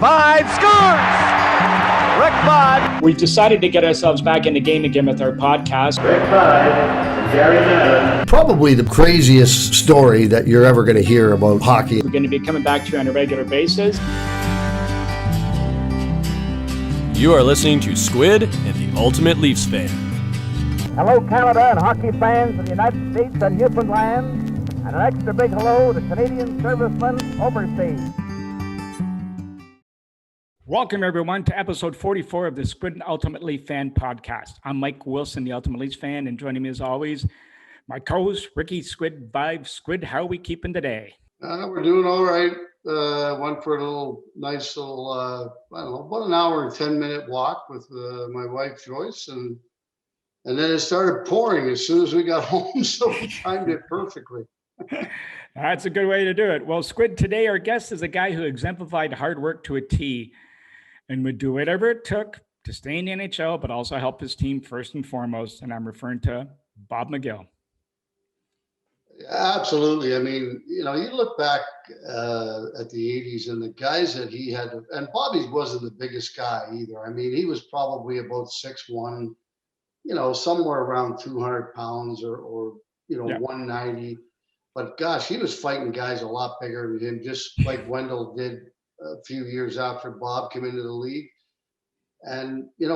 5 scores! Rick Bud. We decided to get ourselves back in the game again with our podcast. Rick Bud and Gary Madden. Probably the craziest story that you're ever going to hear about hockey. We're going to be coming back to you on a regular basis. You are listening to Squid and the Ultimate Leafs Fan. Hello, Canada and hockey fans of the United States and Newfoundland, and an extra big hello to Canadian servicemen overseas. Welcome, everyone, to episode 44 of the Squid and Ultimate Leaf Fan podcast. I'm Mike Wilson, the Ultimate Leafs Fan, and joining me as always, my co-host, Ricky Squid Vibe. Squid, how are we keeping today? We're doing all right. Went for a nice little, I don't know, about an hour and 10-minute walk with my wife, Joyce, and then it started pouring as soon as we got home, so we timed it perfectly. That's a good way to do it. Well, Squid, today our guest is a guy who exemplified hard work to a T and would do whatever it took to stay in the NHL, but also help his team first and foremost, and I'm referring to Bob McGill. Absolutely. I mean, you look back at the 80s and the guys that he had, and Bobby wasn't the biggest guy either. I mean, he was probably about 6'1", somewhere around 200 pounds or 190. But gosh, he was fighting guys a lot bigger than him, just like Wendell did a few years after Bob came into the league. And, it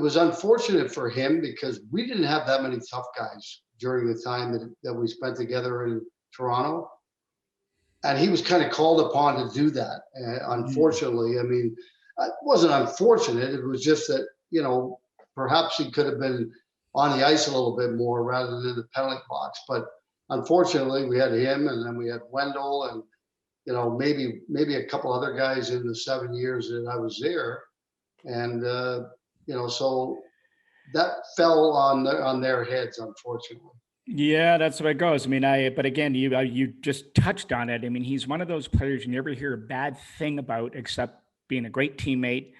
was unfortunate for him because we didn't have that many tough guys during the time that we spent together in Toronto. And he was kind of called upon to do that. Unfortunately, I mean, it wasn't unfortunate. It was just that, perhaps he could have been on the ice a little bit more rather than in the penalty box. But unfortunately, we had him, and then we had Wendell, and maybe a couple other guys in the 7 years that I was there, and so that fell on their heads, unfortunately. Yeah, that's the way it goes. I mean, but again, you just touched on it. I mean, he's one of those players you never hear a bad thing about, except being a great teammate,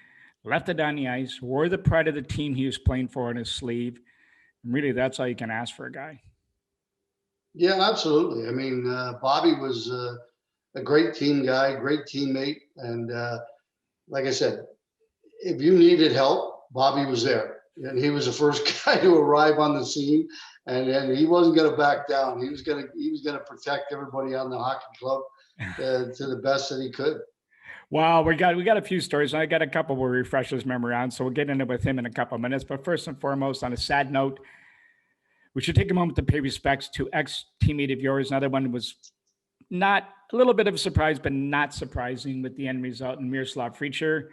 left it on the ice, wore the pride of the team he was playing for on his sleeve. And really, that's all you can ask for a guy. Yeah, absolutely. I mean, Bobby was a great team guy, great teammate. And like I said, if you needed help, Bobby was there. And he was the first guy to arrive on the scene. And he wasn't going to back down. He was going to protect everybody on the hockey club to the best that he could. Well, we got a few stories. I got a couple we'll refresh his memory on. So we'll get into it with him in a couple of minutes. But first and foremost, on a sad note, we should take a moment to pay respects to ex-teammate of yours. Another one was not a little bit of a surprise, but not surprising with the end result in Miroslav Fričer,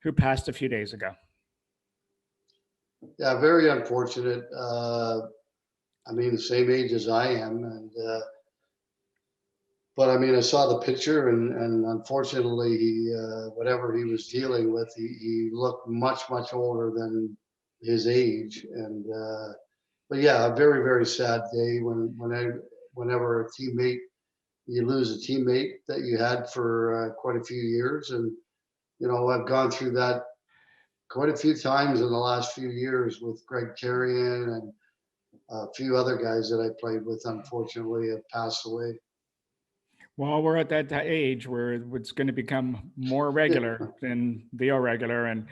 who passed a few days ago. Yeah, very unfortunate. I mean, the same age as I am, and but I mean, I saw the picture, and unfortunately, he whatever he was dealing with, he looked much older than his age, and. But yeah, a very, very sad day whenever a teammate, you lose a teammate that you had for quite a few years. And, I've gone through that quite a few times in the last few years with Greg Carrion and a few other guys that I played with, unfortunately, have passed away. Well, we're at that age where it's going to become more regular than the irregular. And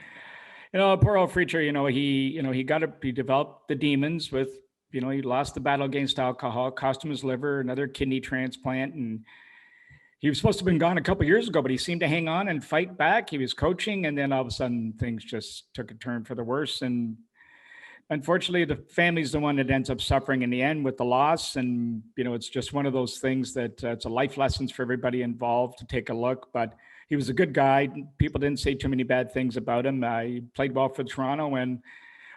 poor old Fričer, he developed the demons with, he lost the battle against alcohol, cost him his liver, another kidney transplant. And he was supposed to have been gone a couple of years ago, but he seemed to hang on and fight back. He was coaching, and then all of a sudden things just took a turn for the worse. And unfortunately, the family's the one that ends up suffering in the end with the loss. And, it's just one of those things that it's a life lessons for everybody involved to take a look. But he was a good guy. People didn't say too many bad things about him. He played well for Toronto, and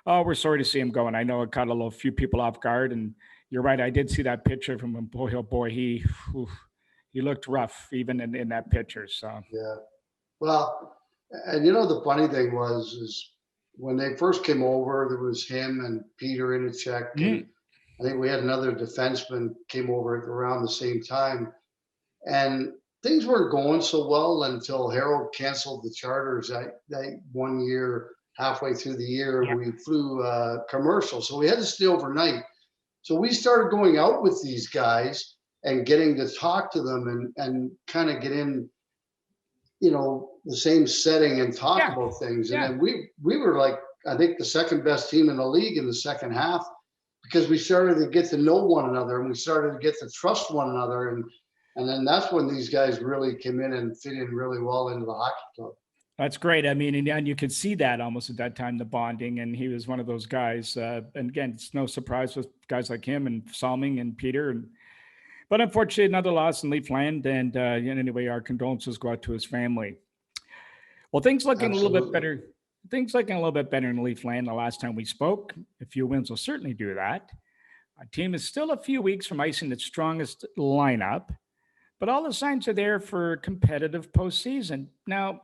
we're sorry to see him go. And I know it caught a few people off guard. And you're right, I did see that picture from him. Boy, he looked rough even in that picture. So yeah, well, and the funny thing is when they first came over, there was him and Peter Inachek, and I think we had another defenseman came over around the same time, and things weren't going so well until Harold canceled the charters that 1 year, halfway through the year. Yeah. We flew commercial. So we had to stay overnight. So we started going out with these guys and getting to talk to them and kind of get in the same setting and talk Yeah. about things. And Yeah. then we were like, I think the second best team in the league in the second half, because we started to get to know one another and we started to get to trust one another. And then that's when these guys really came in and fit in really well into the hockey club. That's great. I mean, and you could see that almost at that time, the bonding, and he was one of those guys. And again, it's no surprise with guys like him and Salming and Peter. But unfortunately, another loss in Leafland. And anyway, our condolences go out to his family. Well, things looking a little bit better. Things looking a little bit better in Leafland the last time we spoke. A few wins will certainly do that. Our team is still a few weeks from icing its strongest lineup, but all the signs are there for competitive postseason. Now,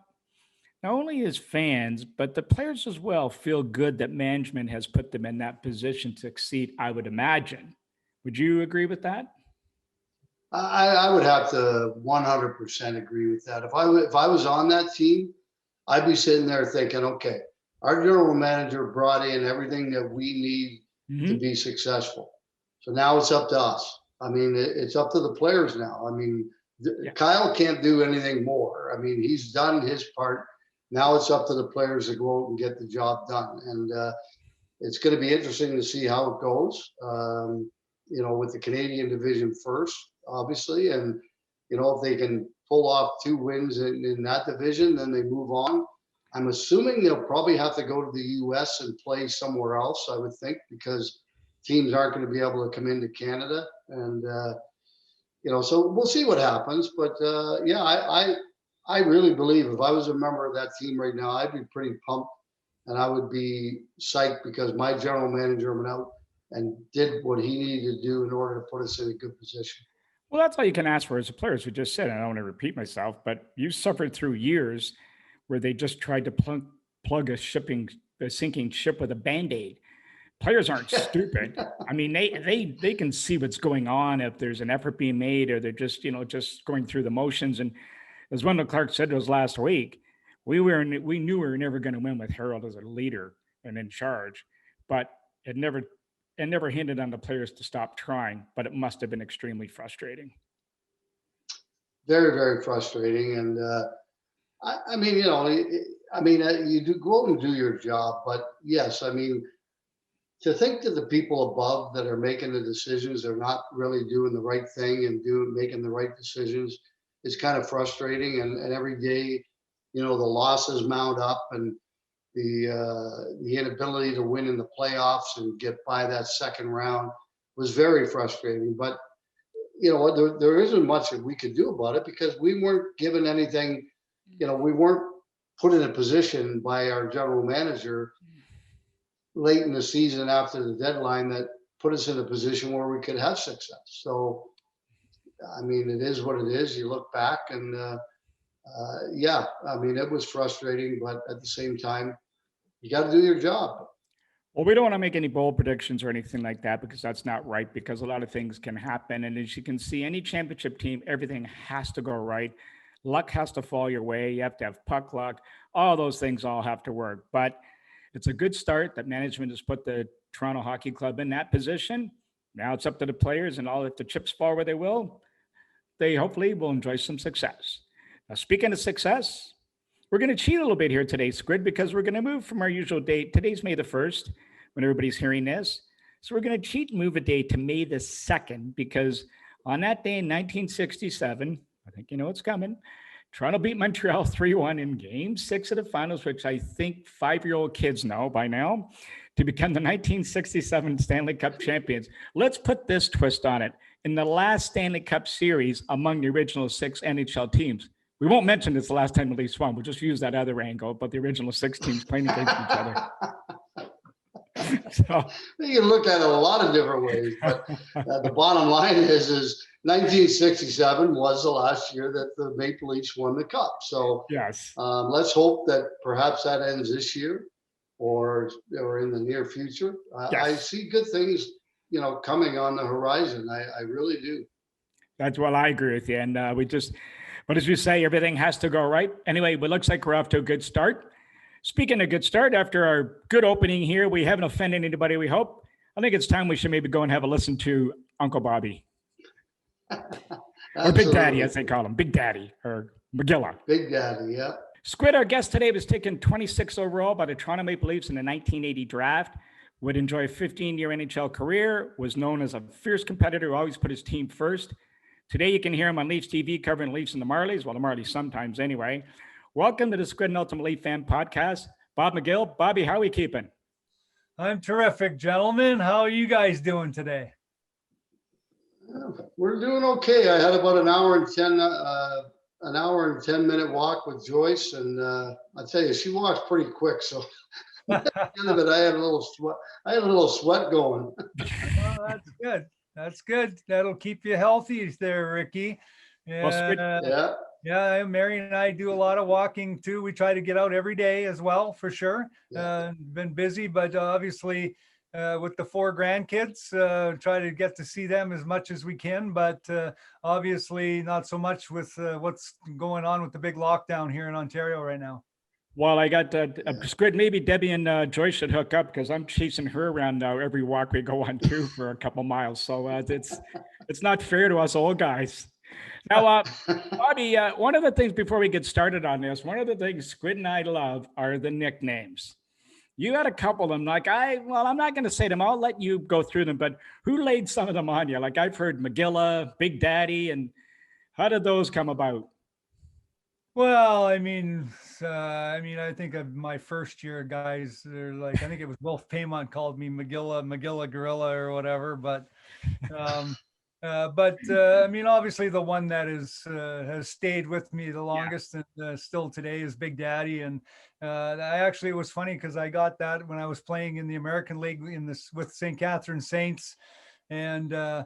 not only as fans, but the players as well feel good that management has put them in that position to succeed, I would imagine. Would you agree with that? I would have to 100% agree with that. If I was on that team, I'd be sitting there thinking, okay, our general manager brought in everything that we need to be successful. So now it's up to us. I mean, it's up to the players now. I mean, Kyle can't do anything more. I mean, he's done his part. Now it's up to the players to go out and get the job done. And it's going to be interesting to see how it goes, with the Canadian division first, obviously. And, if they can pull off 2 wins in that division, then they move on. I'm assuming they'll probably have to go to the U.S. and play somewhere else, I would think, because teams aren't going to be able to come into Canada. And, so we'll see what happens. But, I really believe if I was a member of that team right now, I'd be pretty pumped and I would be psyched because my general manager went out and did what he needed to do in order to put us in a good position. Well, that's all you can ask for as a player, as we just said. I don't want to repeat myself, but you suffered through years where they just tried to plug a sinking ship with a Band-Aid. Players aren't stupid. I mean, they can see what's going on if there's an effort being made or they're just going through the motions. And as Wendell Clark said to us last week, we knew we were never going to win with Harold as a leader and in charge, but it never hindered on the players to stop trying, but it must have been extremely frustrating. Very, very frustrating. And you do go out and do your job, but yes, I mean, to think that the people above that are making the decisions are not really doing the right thing and making the right decisions is kind of frustrating. And every day, the losses mount up and the inability to win in the playoffs and get by that second round was very frustrating. But there isn't much that we could do about it because we weren't given anything. We weren't put in a position by our general manager late in the season after the deadline that put us in a position where we could have success. So, I mean, it is what it is. You look back and it was frustrating, but at the same time, you got to do your job. Well, we don't want to make any bold predictions or anything like that because that's not right, because a lot of things can happen. And as you can see, any championship team, everything has to go right. Luck has to fall your way. You have to have puck luck. All those things all have to work. But it's a good start that management has put the Toronto Hockey Club in that position. Now it's up to the players, and if the chips fall where they will, they hopefully will enjoy some success. Now, speaking of success, we're going to cheat a little bit here today, Squid, because we're going to move from our usual date. Today's May the 1st when everybody's hearing this. So we're going to cheat and move a day to May the 2nd, because on that day in 1967, I think you know what's coming, Toronto beat Montreal 3-1 in Game 6 of the finals, which I think 5-year-old kids know by now, to become the 1967 Stanley Cup champions. Let's put this twist on it. In the last Stanley Cup series among the original 6 NHL teams, we won't mention it's the last time the Leafs won. We'll just use that other angle, but the original 6 teams playing against each other. So, you can look at it a lot of different ways, but the bottom line is 1967 was the last year that the Maple Leafs won the Cup. So yes, let's hope that perhaps that ends this year or in the near future. Yes. I see good things, coming on the horizon. I really do. That's well, I agree with you. And but as you say, everything has to go right. Anyway, it looks like we're off to a good start. Speaking of good start, after our good opening here, we haven't offended anybody, we hope. I think it's time we should maybe go and have a listen to Uncle Bobby. Or Big Daddy, as they call him. Big Daddy, or McGill. Big Daddy, yeah. Squid, our guest today, was taken 26th overall by the Toronto Maple Leafs in the 1980 draft. Would enjoy a 15-year NHL career, was known as a fierce competitor who always put his team first. Today, you can hear him on Leafs TV covering Leafs and the Marlies. Well, the Marlies sometimes anyway. Welcome to the Squid and Ultimate Leaf Fan Podcast. Bob McGill. Bobby, how are we keeping? I'm terrific, gentlemen. How are you guys doing today? We're doing okay. I had about an hour and 10-minute walk with Joyce, and I tell you, she walks pretty quick. So at the end of it, I had a little sweat. I had a little sweat going. Well, that's good. That's good. That'll keep you healthy there, Ricky. Well, Squid, Yeah. Yeah, Mary and I do a lot of walking too. We try to get out every day as well, for sure. Yeah. Been busy, but obviously with the 4 grandkids, try to get to see them as much as we can. But obviously not so much with what's going on with the big lockdown here in Ontario right now. well, I got Squid. Maybe Debbie and Joyce should hook up because I'm chasing her around now every walk we go on too for a couple miles. So it's not fair to us old guys. Now, Bobby, one of the things before we get started on this, one of the things Squid and I love are the nicknames. You had a couple of them. Like I'm not going to say them. I'll let you go through them. But who laid some of them on you? Like I've heard McGill, Big Daddy, and how did those come about? Well, I think of my first year, guys, they're like, I think it was Wolf Paymont called me McGill Gorilla or whatever. But obviously the one that has stayed with me the longest and still today is Big Daddy. And it was funny because I got that when I was playing in the American League with St. Catherine Saints. And I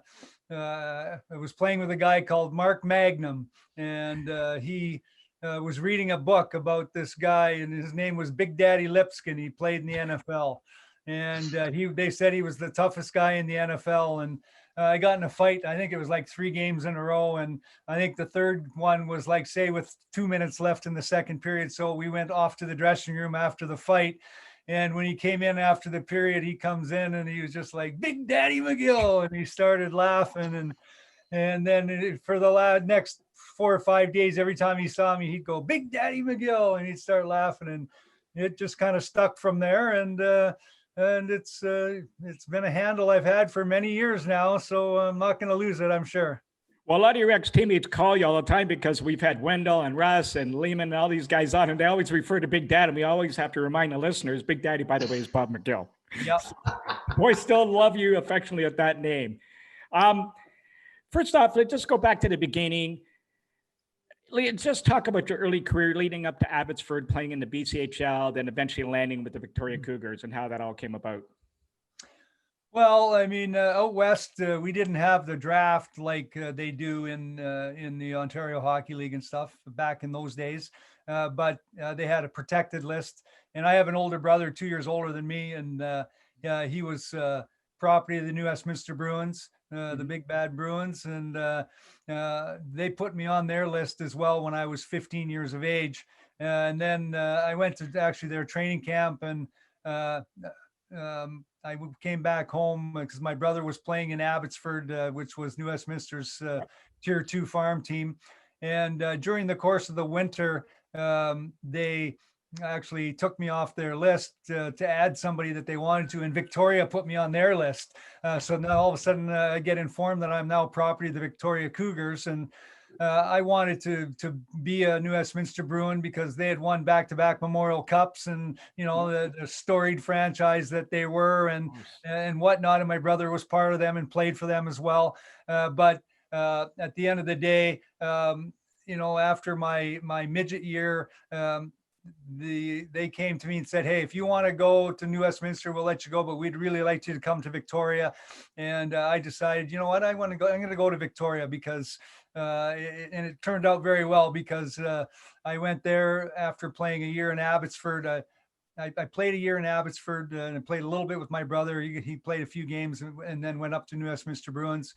was playing with a guy called Mark Magnum, and he was reading a book about this guy, and his name was Big Daddy Lipskin. He played in the NFL, and they said he was the toughest guy in the NFL. And I got in a fight. I think it was like 3 games in a row. And I think the third one was like, say, with 2 minutes left in the second period. So we went off to the dressing room after the fight. And when he came in after the period, he comes in and he was just like, Big Daddy McGill. And he started laughing. And then for the next 4 or 5 days, every time he saw me, he'd go, Big Daddy McGill. And he'd start laughing. And it just kind of stuck from there. And it's been a handle I've had for many years now, so I'm not going to lose it, I'm sure. Well, a lot of your ex-teammates call you all the time because we've had Wendell and Russ and Lehman and all these guys on, and they always refer to Big Daddy. We always have to remind the listeners, Big Daddy, by the way, is Bob McGill. Yep. Boys still love you affectionately at that name. First off, let's just go back to the beginning. Just talk about your early career leading up to Abbotsford, playing in the BCHL, then eventually landing with the Victoria Cougars, and how that all came about. Well, out west, we didn't have the draft like they do in the Ontario Hockey League and stuff back in those days. But they had a protected list. And I have an older brother, 2 years older than me. And he was property of the New Westminster Bruins, the Big Bad Bruins. And they put me on their list as well when I was 15 years of age. And then I went to actually their training camp, and I came back home because my brother was playing in Abbotsford, which was New Westminster's Tier 2 farm team. And during the course of the winter, they actually took me off their list to add somebody that they wanted to, and Victoria put me on their list. So now all of a sudden I get informed that I'm now property of the Victoria Cougars. And I wanted to be a New Westminster Bruin because they had won back-to-back Memorial Cups, and the storied franchise that they were, and whatnot. And my brother was part of them and played for them as well. But at the end of the day, after my midget year, they came to me and said, hey, if you want to go to New Westminster, we'll let you go, but we'd really like you to come to Victoria. And I decided, you know what, I'm going to go to Victoria because and it turned out very well, because I went there after playing a year in Abbotsford. I played a year in Abbotsford, and I played a little bit with my brother. He played a few games and then went up to New Westminster Bruins.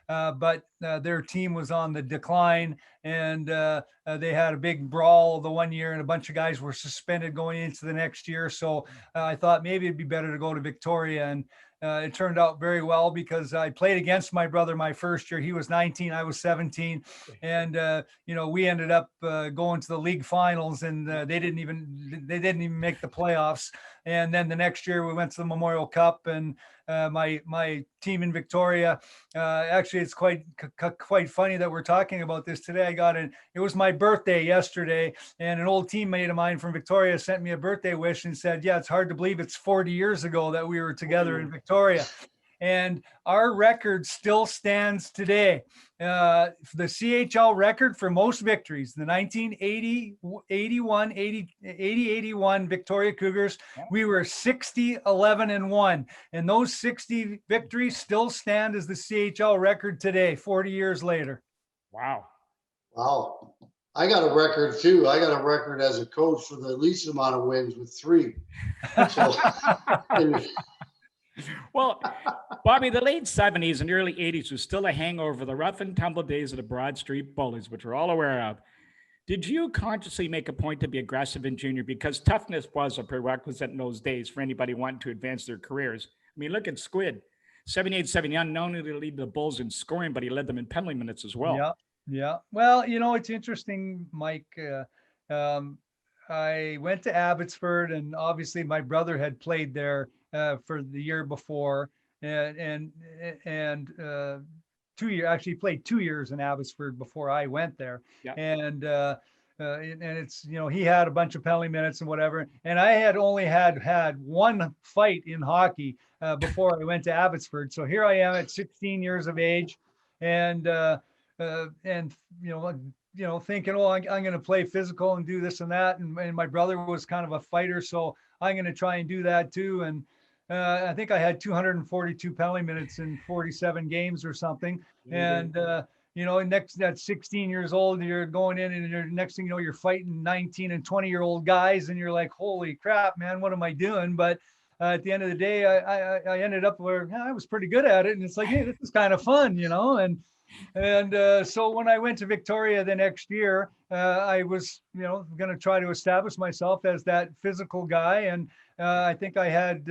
But their team was on the decline, and they had a big brawl the one year, and a bunch of guys were suspended going into the next year. So I thought maybe it'd be better to go to Victoria, and it turned out very well because I played against my brother my first year. He was 19, I was 17, and we ended up going to the league finals, and they didn't even make the playoffs. And then the next year we went to the Memorial Cup, and my team in Victoria. Actually, it's quite funny that we're talking about this today. It was my birthday yesterday, and an old teammate of mine from Victoria sent me a birthday wish and said, "Yeah, it's hard to believe it's 40 years ago that we were together in Victoria." And our record still stands today. The CHL record for most victories, the 1980, 81, 81 Victoria Cougars, we were 60, 11, and 1. And those 60 victories still stand as the CHL record today, 40 years later. Wow. Wow. I got a record too. I got a record as a coach for the least amount of wins with 3. So, Well, Bobby, the late 70s and early 80s was still a hangover, the rough and tumble days of the Broad Street Bullies, which we're all aware of. Did you consciously make a point to be aggressive in junior? Because toughness was a prerequisite in those days for anybody wanting to advance their careers. I mean, look at Squid, 78, 79, not only did he lead the Bulls in scoring, but he led them in penalty minutes as well. Yeah, yeah. Well, it's interesting, Mike. I went to Abbotsford, and obviously my brother had played there for the year before, and 2 years, actually played 2 years in Abbotsford before I went there. Yeah. And it's, he had a bunch of penalty minutes and whatever. And I had only had one fight in hockey before I went to Abbotsford. So here I am at 16 years of age, and thinking, oh, I'm going to play physical and do this and that. And my brother was kind of a fighter, so I'm going to try and do that too. And I think I had 242 penalty minutes in 47 games or something. And, next at 16 years old, you're going in, and next thing you know, you're fighting 19 and 20-year-old guys, and you're like, holy crap, man, what am I doing? But at the end of the day, I ended up where I was pretty good at it. And it's like, hey, this is kind of fun, And so when I went to Victoria the next year, I was, going to try to establish myself as that physical guy. And I think I had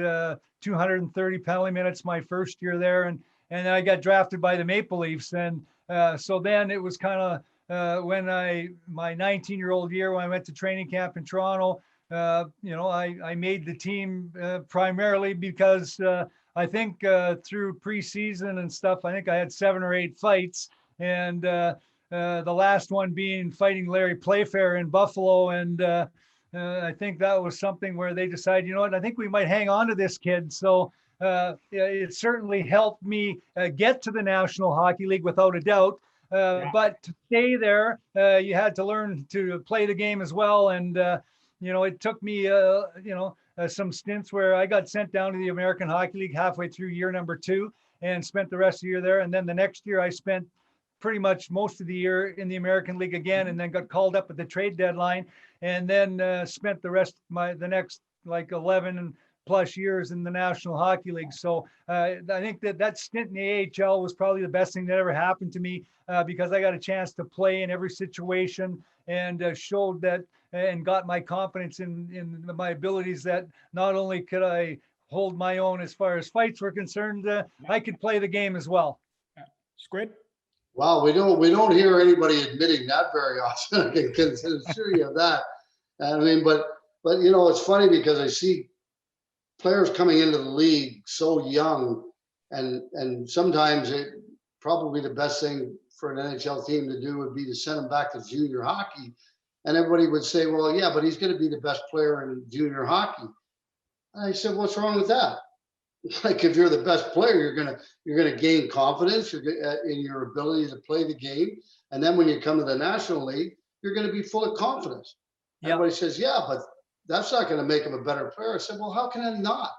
230 penalty minutes my first year there. And then I got drafted by the Maple Leafs. And so then it was kind of when my 19-year-old year, when I went to training camp in Toronto, I made the team primarily because I think through preseason and stuff, I think I had 7 or 8 fights, and the last one being fighting Larry Playfair in Buffalo. And I think that was something where they decided, I think we might hang on to this kid. So it certainly helped me get to the National Hockey League without a doubt. But to stay there, you had to learn to play the game as well. And, it took me, some stints where I got sent down to the American Hockey League halfway through year number 2 and spent the rest of the year there. And then the next year I spent pretty much most of the year in the American League again, and then got called up at the trade deadline, and then spent the next like 11 plus years in the National Hockey League. So I think that stint in the AHL was probably the best thing that ever happened to me because I got a chance to play in every situation and showed that and got my confidence in my abilities that not only could I hold my own as far as fights were concerned, I could play the game as well. Squid? Wow, we don't hear anybody admitting that very often. I can assure you of that. I mean, but it's funny because I see players coming into the league so young, and sometimes probably the best thing for an NHL team to do would be to send them back to junior hockey. And everybody would say, well, yeah, but he's going to be the best player in junior hockey. And I said, what's wrong with that? Like, if you're the best player, you're gonna gain confidence in your ability to play the game. And then when you come to the National League, you're going to be full of confidence. Yep. Everybody says, yeah, but that's not going to make him a better player. I said, well, how can it not?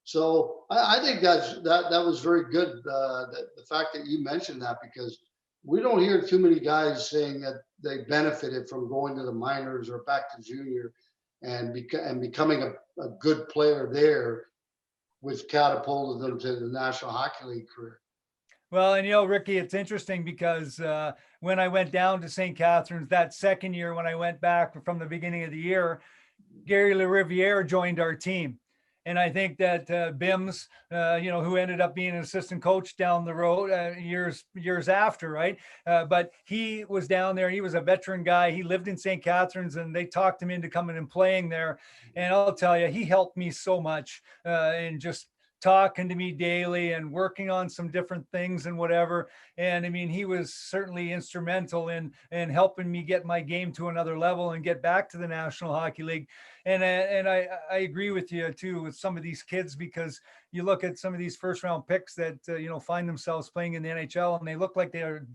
So I think that was very good. The fact that you mentioned that, because we don't hear too many guys saying that they benefited from going to the minors or back to junior and becoming a good player there, which catapulted them to the National Hockey League career. Well, and Ricky, it's interesting because when I went down to St. Catharines that second year, when I went back from the beginning of the year, Gary LaRiviere joined our team. And I think that Bims, who ended up being an assistant coach down the road years after, right? But he was down there. He was a veteran guy. He lived in St. Catharines, and they talked him into coming and playing there. And I'll tell you, he helped me so much in just talking to me daily and working on some different things and whatever. And I mean, he was certainly instrumental in helping me get my game to another level and get back to the National Hockey League. And I agree with you too with some of these kids, because you look at some of these first round picks that find themselves playing in the NHL, and they look like their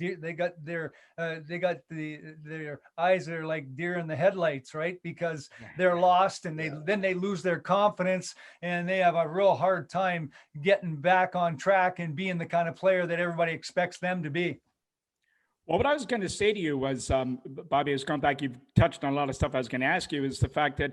eyes are like deer in the headlights, right? Because they're lost, and then they lose their confidence, and they have a real hard time getting back on track and being the kind of player that everybody expects them to be. Well, what I was going to say to you was, Bobby, has gone back. You've touched on a lot of stuff I was going to ask you, is the fact that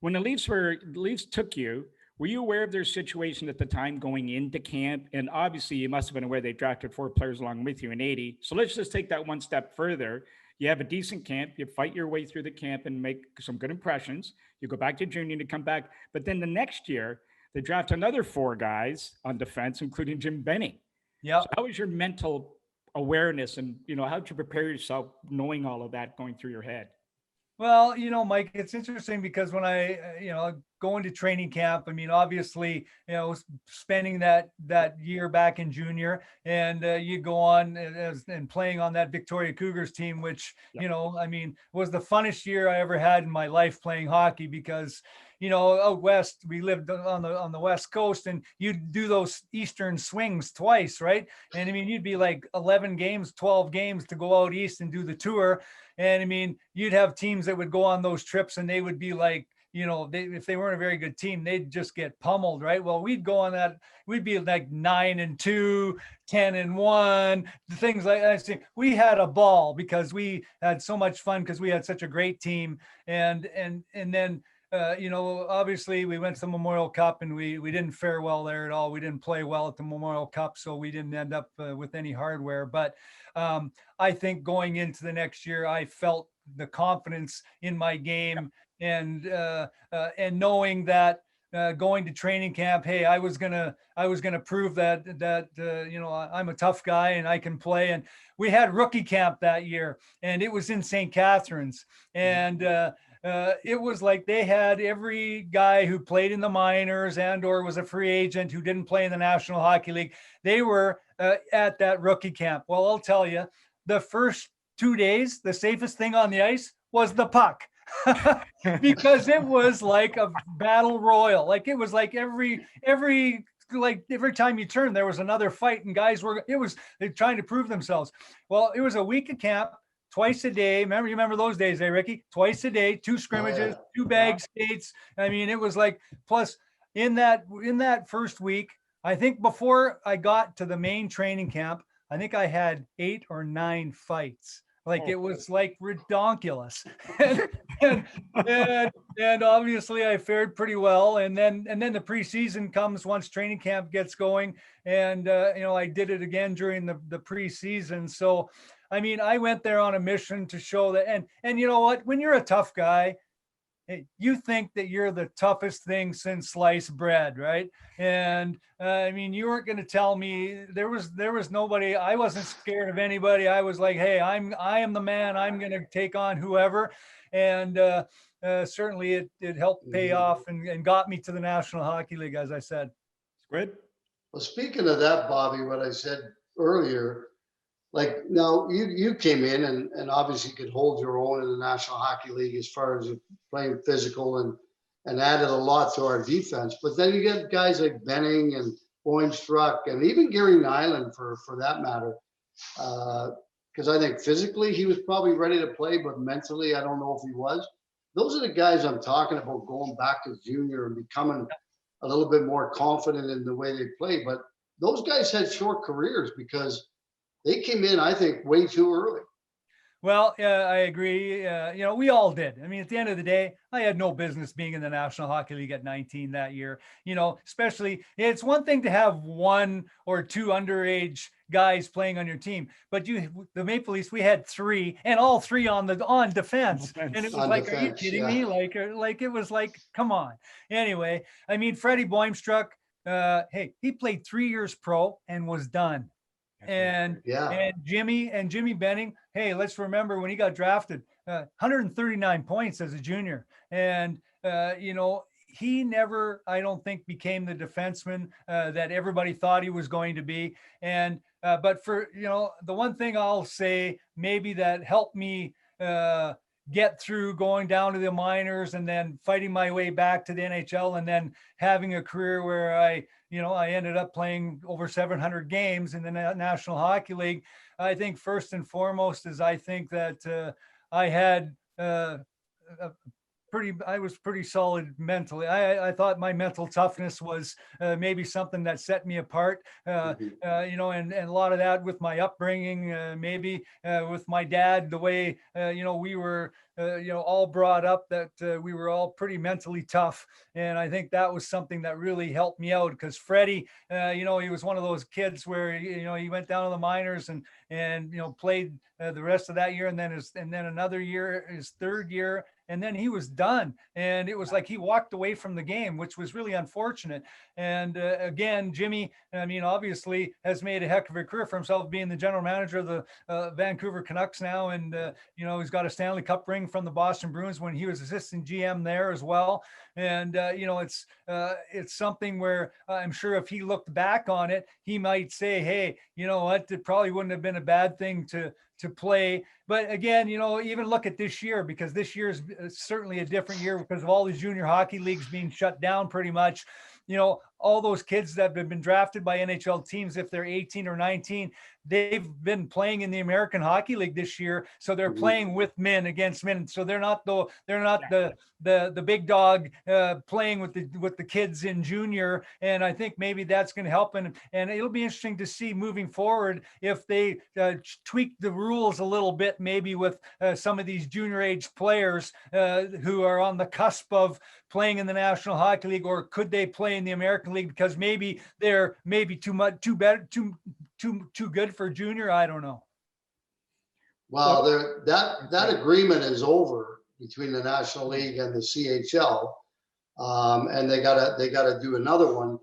when the Leafs took you, were you aware of their situation at the time going into camp? And obviously you must have been aware they drafted 4 players along with you in 80. So let's just take that one step further. You have a decent camp, you fight your way through the camp and make some good impressions. You go back to junior to come back. But then the next year, they draft another 4 guys on defense, including Jim Benning. Yeah. So how was your mental awareness, and how did you prepare yourself knowing all of that going through your head? Well, Mike, it's interesting because when I, go into training camp, I mean, obviously, spending that year back in junior, and you go on and playing on that Victoria Cougars team, which, I mean, was the funnest year I ever had in my life playing hockey, because out west, we lived on the West Coast, and you'd do those Eastern swings twice, right? And I mean, you'd be like 11 games, 12 games to go out East and do the tour. And I mean, you'd have teams that would go on those trips, and they would be like, if they weren't a very good team, they'd just get pummeled, right? Well, we'd go on that, we'd be like 9-2, 10-1, things like that. We had a ball because we had so much fun, because we had such a great team. And then, obviously we went to the Memorial Cup, and we didn't fare well there at all. We didn't play well at the Memorial Cup, so we didn't end up with any hardware. But I think going into the next year, I felt the confidence in my game, and knowing that going to training camp, hey, I was gonna prove that I'm a tough guy and I can play. And we had rookie camp that year, and it was in St. Catharines, and it was like they had every guy who played in the minors or was a free agent who didn't play in the National Hockey League. They were at that rookie camp. Well, I'll tell you, the first 2 days, the safest thing on the ice was the puck. Because it was like a battle royal. Like it was like every time you turned, there was another fight, and guys they're trying to prove themselves. Well, it was a week of camp, twice a day. You remember those days, Ricky? Twice a day, 2 scrimmages, 2 bag skates. I mean, it was like, plus in that first week, I think before I got to the main training camp, I think I had 8 or 9 fights. Like it was like redonkulous. and obviously I fared pretty well. And then the preseason comes once training camp gets going. And, I did it again during the preseason. So, I mean, I went there on a mission to show that, and you know what, when you're a tough guy, you think that you're the toughest thing since sliced bread, right? And I mean, you weren't going to tell me, there was nobody. I wasn't scared of anybody. I was like, hey, I am the man. I'm going to take on whoever. And certainly it helped pay off and got me to the National Hockey League, as I said. Squid? Well, speaking of that, Bobby, what I said earlier, like now you came in and obviously could hold your own in the National Hockey League as far as playing physical and added a lot to our defense. But then you get guys like Benning and Boynestruck and even Gary Nyland for that matter. Because I think physically he was probably ready to play, but mentally I don't know if he was. Those are the guys I'm talking about, going back to junior and becoming a little bit more confident in the way they play. But those guys had short careers because they came in, I think, way too early. Well, I agree. We all did. I mean, at the end of the day, I had no business being in the National Hockey League at 19 that year. Especially it's one thing to have one or two underage guys playing on your team, but the Maple Leafs, we had three, and all three on defense. And it was On like, are you defense, kidding yeah. me? Like it was like, come on. Anyway, I mean, Freddie Boimstruck, hey, he played 3 years pro and was done. And Yeah. Jimmy Benning, hey, let's remember when he got drafted, 139 points as a junior. And he never, I don't think, became the defenseman that everybody thought he was going to be. And but for the one thing I'll say maybe that helped me get through going down to the minors and then fighting my way back to the NHL and then having a career where I ended up playing over 700 games in the National Hockey League. I think first and foremost is I think that I had I was pretty solid mentally. I thought my mental toughness was maybe something that set me apart, and a lot of that with my upbringing, maybe with my dad, the way, we were, all brought up that we were all pretty mentally tough. And I think that was something that really helped me out because Freddie, he was one of those kids where, he went down to the minors and played the rest of that year. And then another year, his third year, and then he was done. And it was like he walked away from the game, which was really unfortunate. And again, Jimmy, I mean, obviously has made a heck of a career for himself being the general manager of the Vancouver Canucks now. And, he's got a Stanley Cup ring from the Boston Bruins when he was assistant GM there as well. And, it's something where I'm sure if he looked back on it, he might say, hey, you know what, it probably wouldn't have been a bad thing to play. But again, even look at this year, because this year is certainly a different year because of all the junior hockey leagues being shut down pretty much. All those kids that have been drafted by NHL teams, if they're 18 or 19, they've been playing in the American Hockey League this year. So they're playing with men against men. So they're not the big dog playing with the kids in junior. And I think maybe that's going to help. And it'll be interesting to see moving forward if they tweak the rules a little bit, maybe with some of these junior age players who are on the cusp of playing in the National Hockey League, or could they play in the American League because maybe they're too good for junior. I don't know. Well, that agreement is over between the National League and the CHL, and they gotta do another one.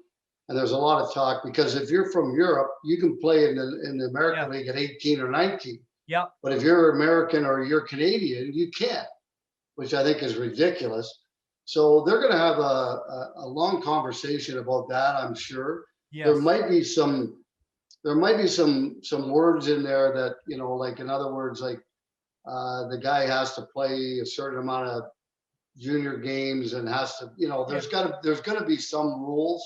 And there's a lot of talk because if you're from Europe, you can play in the American League at 18 or 19. Yeah. But if you're American or you're Canadian, you can't, which I think is ridiculous. So they're going to have a long conversation about that, I'm sure. Yes. There might be some words in there that, like in other words, like the guy has to play a certain amount of junior games and has to, there's going to be some rules.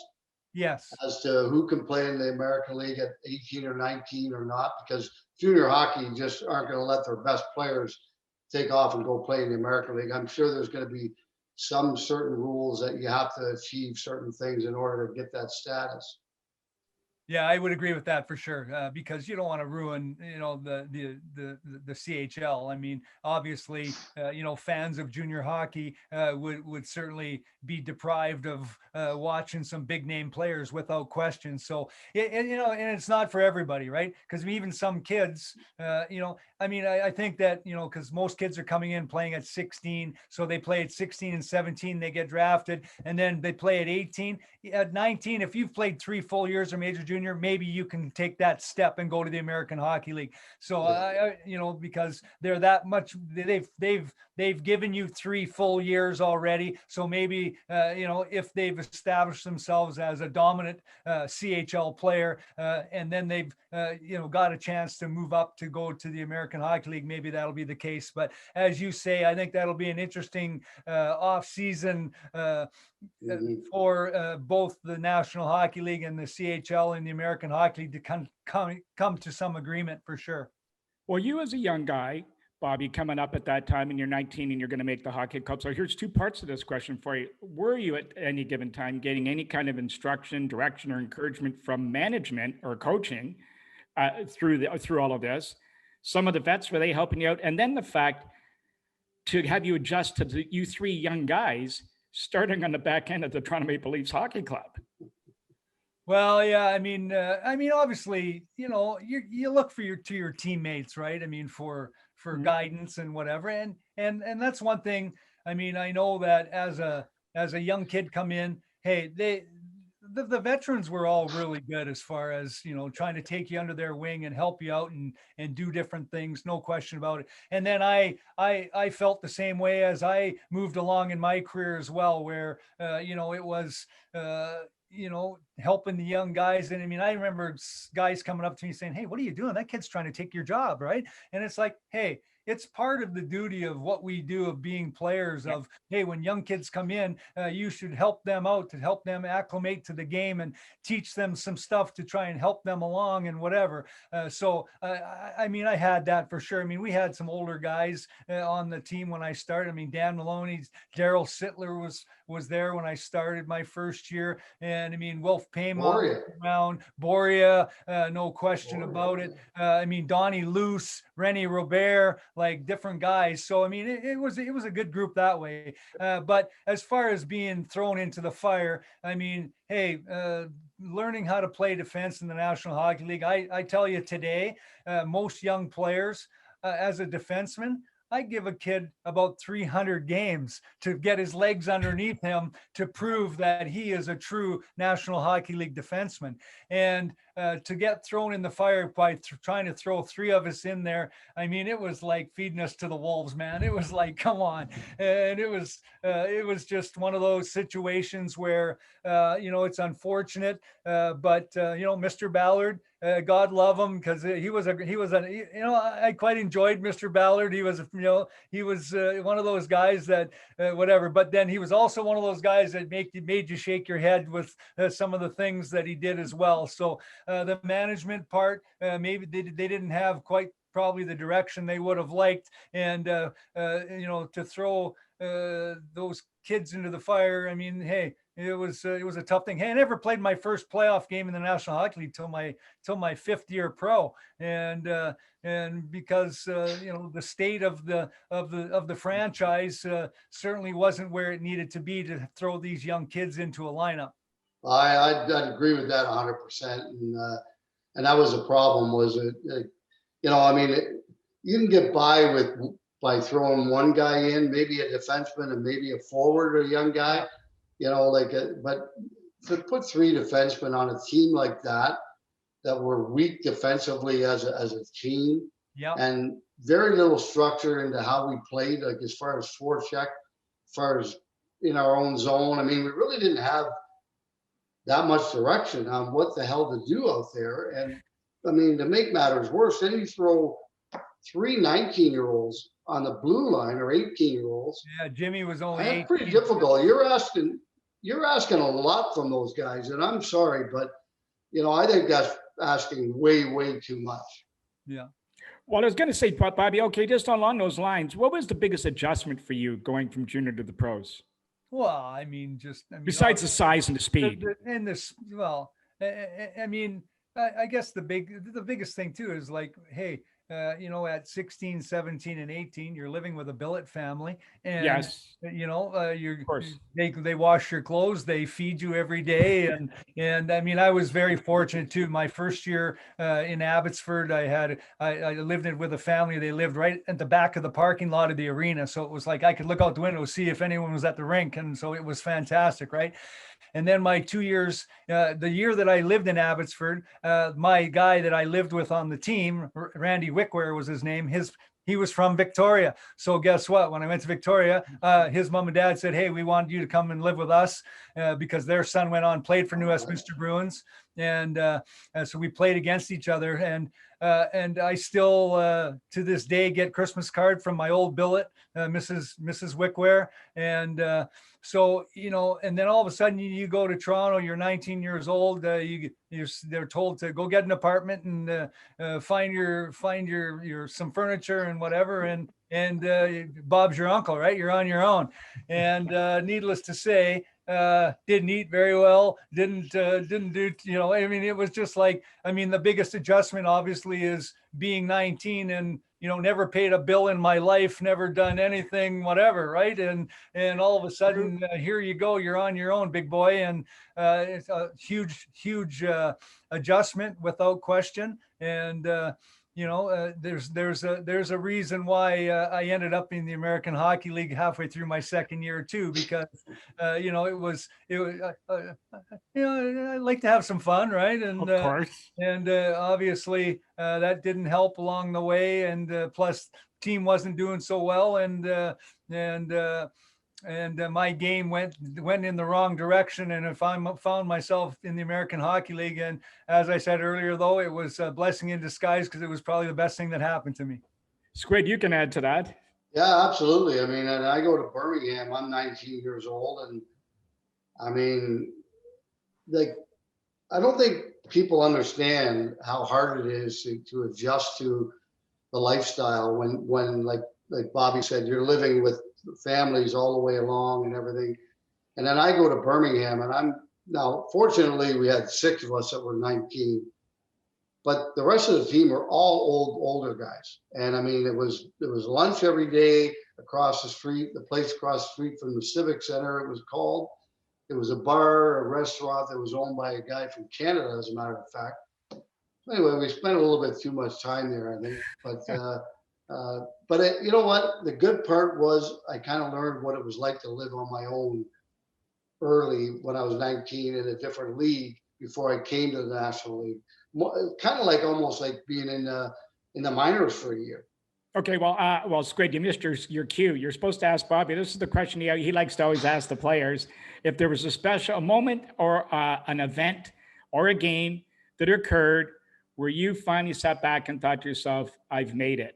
Yes. As to who can play in the American League at 18 or 19 or not, because junior hockey just aren't going to let their best players take off and go play in the American League. I'm sure there's going to be some certain rules that you have to achieve certain things in order to get that status. Yeah, I would agree with that for sure, because you don't want to ruin, the CHL. I mean, obviously, fans of junior hockey would certainly be deprived of watching some big name players without question. So, and it's not for everybody, right? Because even some kids, I think that, because most kids are coming in playing at 16, so they play at 16 and 17, they get drafted, and then they play at 18. At 19, if you've played 3 full years or major junior, maybe you can take that step and go to the American Hockey League. So, because they're that much, they've given you 3 full years already. So maybe, if they've established themselves as a dominant CHL player, and then they've, got a chance to move up to go to the American Hockey League, maybe that'll be the case. But as you say, I think that'll be an interesting off season for both the National Hockey League and the CHL and the American Hockey League to come to some agreement for sure. Well, you as a young guy, Bobby, coming up at that time and you're 19 and you're going to make the Hockey Cup. So here's 2 parts to this question for you. Were you at any given time getting any kind of instruction, direction, or encouragement from management or coaching through all of this? some of the vets, were they helping you out? And then the fact to have you adjust to you three young guys starting on the back end of the Toronto Maple Leafs Hockey Club. Well, yeah, I mean, obviously, you look for your teammates, right? I mean, for guidance and whatever, and that's one thing. I mean, I know that as a young kid come in, hey, the veterans were all really good as far as, trying to take you under their wing and help you out and do different things, no question about it. And then I felt the same way as I moved along in my career as well, where it was helping the young guys. And I mean, I remember guys coming up to me saying, "Hey, what are you doing? That kid's trying to take your job," right? And it's like, hey, it's part of the duty of what we do of being players of, hey, when young kids come in, you should help them out, to help them acclimate to the game and teach them some stuff to try and help them along and whatever. I mean, I had that for sure. I mean, we had some older guys on the team when I started. I mean, Dan Maloney, Daryl Sittler was there when I started my first year. And I mean, Wilf Payma around, Boria, no question about it. I mean, Donnie Luce, Rennie Robert, like different guys. So, I mean, it was a good group that way. But as far as being thrown into the fire, I mean, hey, learning how to play defense in the National Hockey League, I tell you today, most young players as a defenseman, I give a kid about 300 games to get his legs underneath him to prove that he is a true National Hockey League defenseman. And to get thrown in the fire by trying to throw three of us in there, I mean, it was like feeding us to the wolves, man. It was like, come on. And it was just one of those situations where, it's unfortunate, but Mr. Ballard, God love him, because I quite enjoyed Mr. Ballard. He was one of those guys that whatever, but then he was also one of those guys that made you shake your head with some of the things that he did as well. So the management part, maybe they didn't have quite probably the direction they would have liked, and to throw those kids into the fire, I mean, hey, it was a tough thing. Hey, I never played my first playoff game in the National Hockey League till my fifth year pro, and because the state of the franchise certainly wasn't where it needed to be to throw these young kids into a lineup. I'd agree with that 100%, and that was a problem. Was it? I mean, you can get by throwing one guy in, maybe a defenseman and maybe a forward or a young guy, but to put three defensemen on a team like that were weak defensively as a team, and very little structure into how we played, like as far as forecheck, as far as in our own zone. I mean, we really didn't have that much direction on what the hell to do out there. And I mean, to make matters worse, then you throw three 19-year-olds on the blue line, or 18-year-olds. Yeah, Jimmy was only 18. That's pretty difficult. You're asking a lot from those guys, and I'm sorry, but I think that's asking way, way too much. Yeah. Well, I was going to say, Bobby, okay, just along those lines, what was the biggest adjustment for you going from junior to the pros? Well, I mean, besides the size and the speed. I guess the biggest thing too is like, hey, at 16, 17, and 18, you're living with a billet family, and yes, they wash your clothes, they feed you every day, and I mean, I was very fortunate too. My first year in Abbotsford, I lived with a family. They lived right at the back of the parking lot of the arena, so it was like I could look out the window, see if anyone was at the rink, and so it was fantastic, right? And then my 2 years, the year that I lived in Abbotsford, my guy that I lived with on the team, Randy Wickware was his name. He was from Victoria. So guess what? When I went to Victoria, his mom and dad said, "Hey, we want you to come and live with us," because their son went on, played for New Westminster Bruins. And so we played against each other. And I still, to this day, get Christmas card from my old billet, Mrs. Wickware. And so, and then all of a sudden you go to Toronto, you're 19 years old, they're told to go get an apartment and find your some furniture and whatever. And Bob's your uncle, right? You're on your own. And needless to say, didn't eat very well, didn't do, I mean, it was just like, I mean, the biggest adjustment obviously is being 19 and, never paid a bill in my life, never done anything, whatever. Right. And all of a sudden, here you go, you're on your own, big boy. And it's a huge adjustment without question. And, there's a reason why I ended up in the American Hockey League halfway through my second year too, because it was I like to have some fun, right? And Of course. and obviously that didn't help along the way, and plus team wasn't doing so well, and my game went in the wrong direction. And if I found myself in the American Hockey League, and as I said earlier, though, it was a blessing in disguise because it was probably the best thing that happened to me. Squid, you can add to that. Yeah, absolutely. I mean, and I go to Birmingham, I'm 19 years old. And I mean, like, I don't think people understand how hard it is to adjust to the lifestyle when like Bobby said, you're living with families all the way along and everything. And then I go to Birmingham, and now fortunately we had 6 of us that were 19, but the rest of the team were all older guys. And I mean, it was lunch every day across the street, the place across the street from the Civic Center, it was called. It was a bar, a restaurant that was owned by a guy from Canada, as a matter of fact. Anyway, we spent a little bit too much time there, I think. But you know what? The good part was I kind of learned what it was like to live on my own early when I was 19 in a different league before I came to the National League. Kind of like almost like being in the minors for a year. Okay, well, Squid, you missed your cue. You're supposed to ask Bobby. This is the question he likes to always ask the players. If there was a moment or an event or a game that occurred where you finally sat back and thought to yourself, I've made it.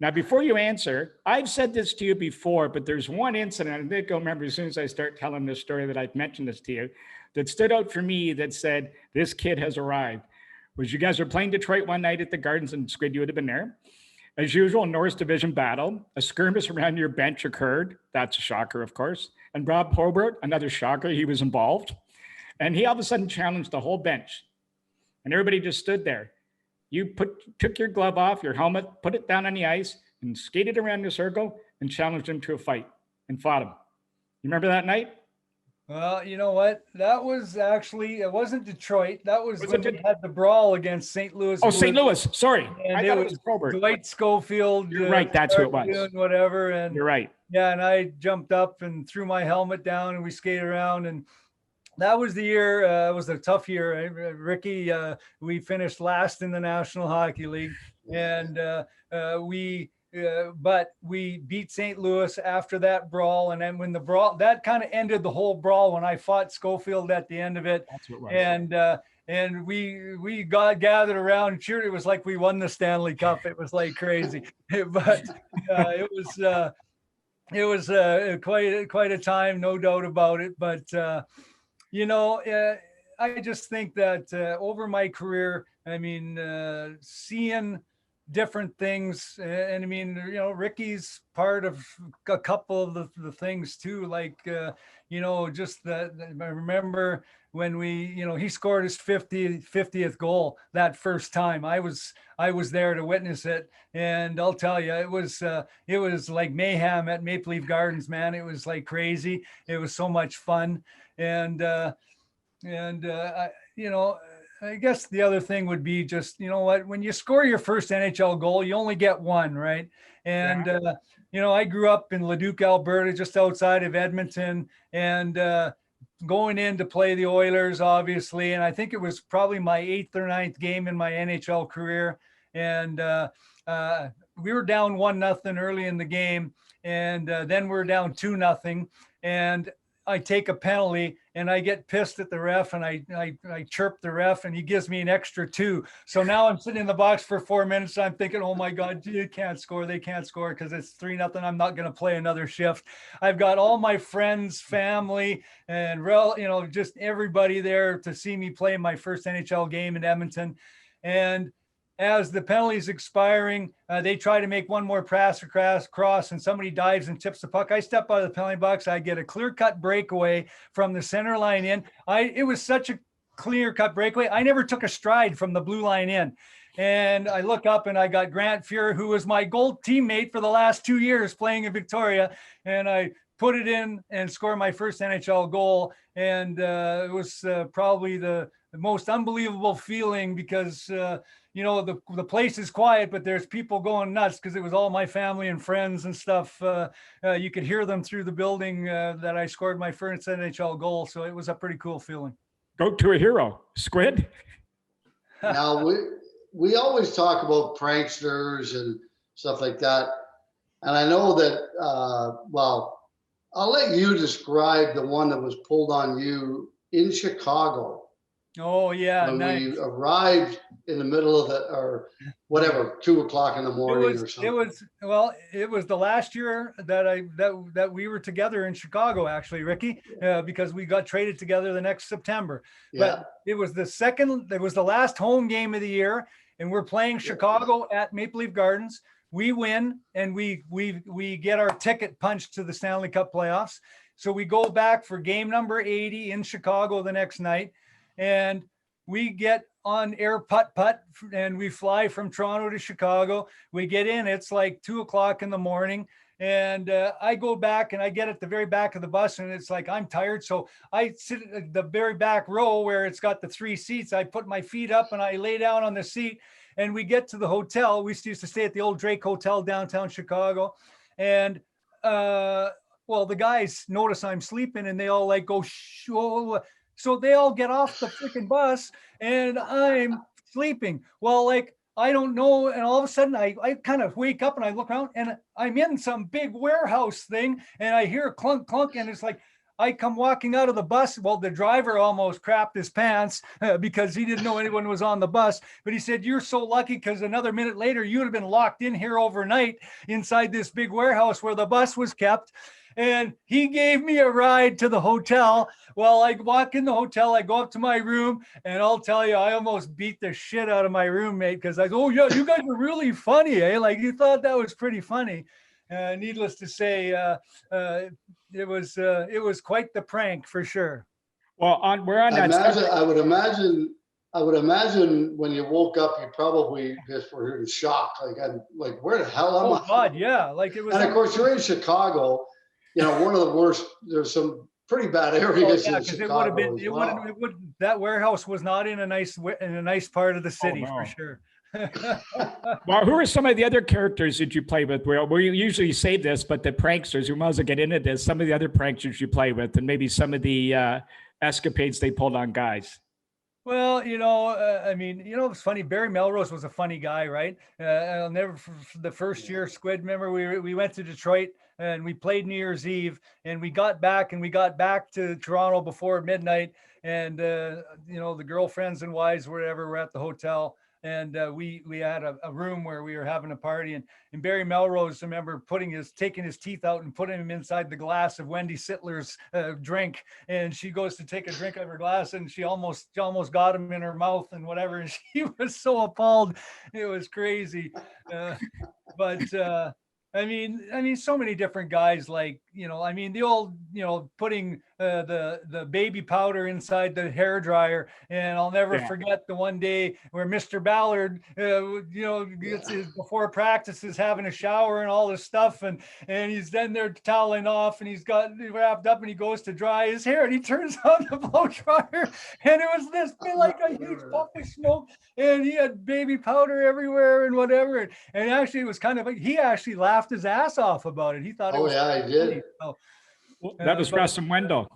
Now, before you answer, I've said this to you before, but there's one incident, I think I'll remember as soon as I start telling this story that I've mentioned this to you, that stood out for me that said, this kid has arrived. Was you guys were playing Detroit one night at the Gardens, and Squid, you would have been there. As usual, Norris Division battle, a skirmish around your bench occurred. That's a shocker, of course. And Rob Hobart, another shocker, he was involved. And he all of a sudden challenged the whole bench. And everybody just stood there. You took your glove off, your helmet, put it down on the ice, and skated around the circle and challenged him to a fight and fought him. You remember that night? Well, you know what? That was actually, it wasn't Detroit. That was when we had the brawl against St. Louis. Oh, St. Louis. Sorry. And I thought it was Probert. Dwight Schofield. You're right. That's who it was. Whatever. And you're right. Yeah. And I jumped up and threw my helmet down and we skated around. And that was the year. It was a tough year. Ricky, we finished last in the National Hockey League. And but we beat St. Louis after that brawl. And then when the brawl, that kind of ended the whole brawl when I fought Schofield at the end of it. That's what it was. And we got gathered around and cheered. It was like we won the Stanley Cup. It was like crazy, but it was quite a time, no doubt about it. But I just think that over my career, I mean, seeing different things, and I mean, Ricky's part of a couple of the things too, like just that I remember when he scored his 50th goal that first time. I was there to witness it, and I'll tell you, it was like mayhem at Maple Leaf Gardens, man. It was like crazy. It was so much fun, and I guess the other thing would be just, when you score your first NHL goal, you only get one, right? And, I grew up in Leduc, Alberta, just outside of Edmonton, and going in to play the Oilers, obviously. And I think it was probably my 8th or 9th game in my NHL career. And we were down 1-0 early in the game. And then we're down 2-0. And I take a penalty and I get pissed at the ref, and I chirp the ref, and he gives me an extra 2. So now I'm sitting in the box for 4 minutes. I'm thinking, oh my God, you can't score. They can't score because it's 3-0. I'm not going to play another shift. I've got all my friends, family, and just everybody there to see me play my first NHL game in Edmonton. And as the penalty's expiring, they try to make one more pass across, and somebody dives and tips the puck. I step out of the penalty box. I get a clear-cut breakaway from the center line in. It was such a clear-cut breakaway. I never took a stride from the blue line in. And I look up and I got Grant Fuhr, who was my gold teammate for the last 2 years playing in Victoria. And I put it in and score my first NHL goal. And it was probably the most unbelievable feeling because, the place is quiet, but there's people going nuts because it was all my family and friends and stuff. You could hear them through the building that I scored my first NHL goal. So it was a pretty cool feeling. Go to a hero, Squid. Now, we always talk about pranksters and stuff like that. And I know that, I'll let you describe the one that was pulled on you in Chicago. Oh, yeah. When nice. we arrived in the middle of or whatever, 2:00 in the morning or something. It was the last year that we were together in Chicago, actually, Ricky, because we got traded together the next September. Yeah. But it was the last home game of the year, and we're playing Chicago at Maple Leaf Gardens. We win, and we get our ticket punched to the Stanley Cup playoffs. So we go back for game number 80 in Chicago the next night, and we get on air putt, and we fly from Toronto to Chicago. We get in, it's like 2:00 in the morning. And I go back and I get at the very back of the bus, and it's like, I'm tired. So I sit at the very back row where it's got the 3 seats. I put my feet up and I lay down on the seat, and we get to the hotel. We used to stay at the old Drake Hotel downtown Chicago. And the guys notice I'm sleeping, and they all like go, shh. So they all get off the freaking bus, and I'm sleeping. Well, like, I don't know. And all of a sudden I kind of wake up and I look around, and I'm in some big warehouse thing, and I hear a clunk, clunk. And it's like, I come walking out of the bus. Well, the driver almost crapped his pants because he didn't know anyone was on the bus. But he said, you're so lucky, because another minute later, you would have been locked in here overnight inside this big warehouse where the bus was kept. And he gave me a ride to the hotel. Well, I walk in the hotel, I go up to my room, and I'll tell you, I almost beat the shit out of my roommate, because I go, oh, yeah, you guys are really funny, eh? Like, you thought that was pretty funny. Needless to say, it was quite the prank for sure. Well, we're on that. I would imagine when you woke up, you probably just were in shock. Like, where the hell am I? Oh God, yeah. Like it was. And of course, you're in Chicago. One of the worst. There's some pretty bad areas in Chicago. That warehouse was not in a nice part of the city, for sure. Well, who are some of the other characters that you play with? We usually say this, but the pranksters, we might as well get into this. Some of the other pranksters you play with, and maybe some of the escapades they pulled on guys. Well, it's funny. Barry Melrose was a funny guy, right? I'll never, the first year Squid, remember we went to Detroit and we played New Year's Eve, and we got back to Toronto before midnight. And, the girlfriends and wives, whatever, were at the hotel. And we had a room where we were having a party, and Barry Melrose, I remember taking his teeth out and putting them inside the glass of Wendy Sittler's drink. And she goes to take a drink out of her glass, and she almost got him in her mouth and whatever. And she was so appalled. It was crazy. So many different guys, like, the old, putting the baby powder inside the hair dryer. And I'll never forget the one day where Mr. Ballard, before practice is having a shower and all this stuff. And he's then there toweling off, and he's got wrapped up, and he goes to dry his hair, and he turns on the blow dryer, and it was this big, like a huge puff of smoke, and he had baby powder everywhere and whatever. And actually it was kind of like, he actually laughed his ass off about it. He thought it was he did. So, that was Russ and Wendell.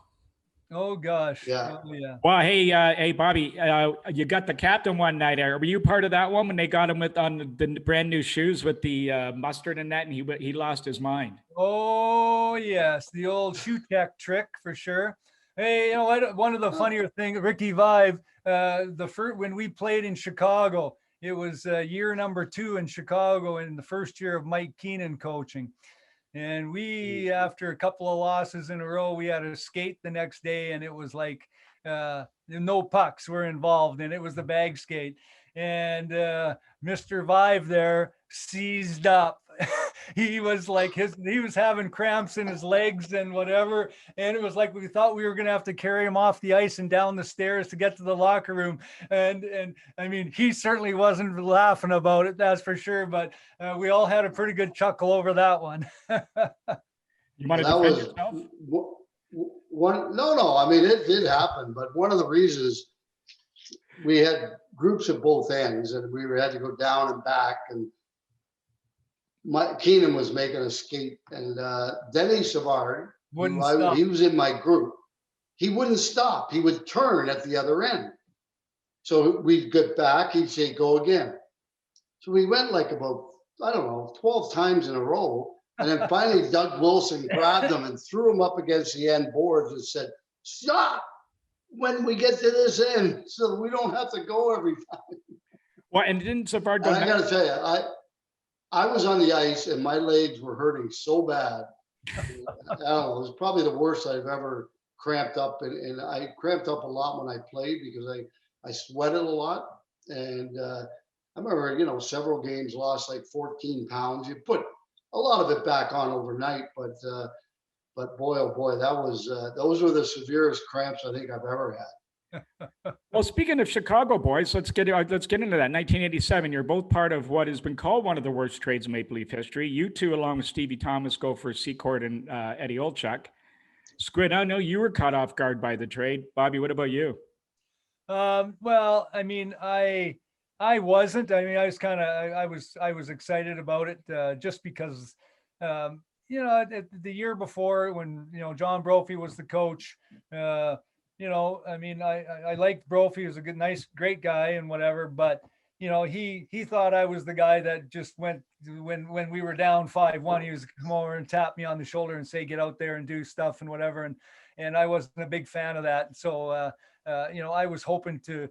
Oh gosh. Yeah. Oh, yeah. Well, hey, Bobby, you got the captain one night. Were you part of that one when they got him on the brand new shoes with the mustard and that, and he lost his mind? Oh yes, the old shoe tech trick for sure. Hey, you know what? One of the funnier things, Ricky Vive, when we played in Chicago, it was year number 2 in Chicago, in the first year of Mike Keenan coaching. And we, after a couple of losses in a row, we had to skate the next day, and it was like no pucks were involved, and it was the bag skate. and Mr. Vive there seized up. He was like he was having cramps in his legs and whatever, and it was like we thought we were going to have to carry him off the ice and down the stairs to get to the locker room. And I mean, he certainly wasn't laughing about it, that's for sure, but we all had a pretty good chuckle over that one. You want to That defend was yourself? one. No. I mean, it did happen, but one of the reasons we had groups at both ends, and we had to go down and back. And Keenan was making a skate, and Denny Savard, Wouldn't stop. he was in my group. He wouldn't stop. He would turn at the other end. So we'd get back. He'd say, "Go again." So we went like about, I don't know, 12 times in a row. And then finally Doug Wilson grabbed him and threw him up against the end boards and said, "Stop when we get to this end so we don't have to go every time." Well, and didn't Savard go And I back? got to tell you, I was on the ice and my legs were hurting so bad. I don't know, it was probably the worst I've ever cramped up. And I cramped up a lot when I played because I sweated a lot. And I remember, several games lost like 14 pounds. You put a lot of it back on overnight, but boy, oh boy, those were the severest cramps I think I've ever had. Well, speaking of Chicago boys, let's get into that. 1987, you're both part of what has been called one of the worst trades in Maple Leaf history. You two, along with Stevie Thomas, go for Secord and Eddie Olchuk. Squid, I know you were caught off guard by the trade. Bobby, what about you? Well, I mean, I wasn't. I mean, I was excited about it just because, the year before when, John Brophy was the coach, I mean, I liked Brophy. He was a good, nice, great guy and whatever, but he thought I was the guy that just went when we were down 5-1, he was come over and tap me on the shoulder and say, "Get out there and do stuff," and whatever. And I wasn't a big fan of that. So, I was hoping to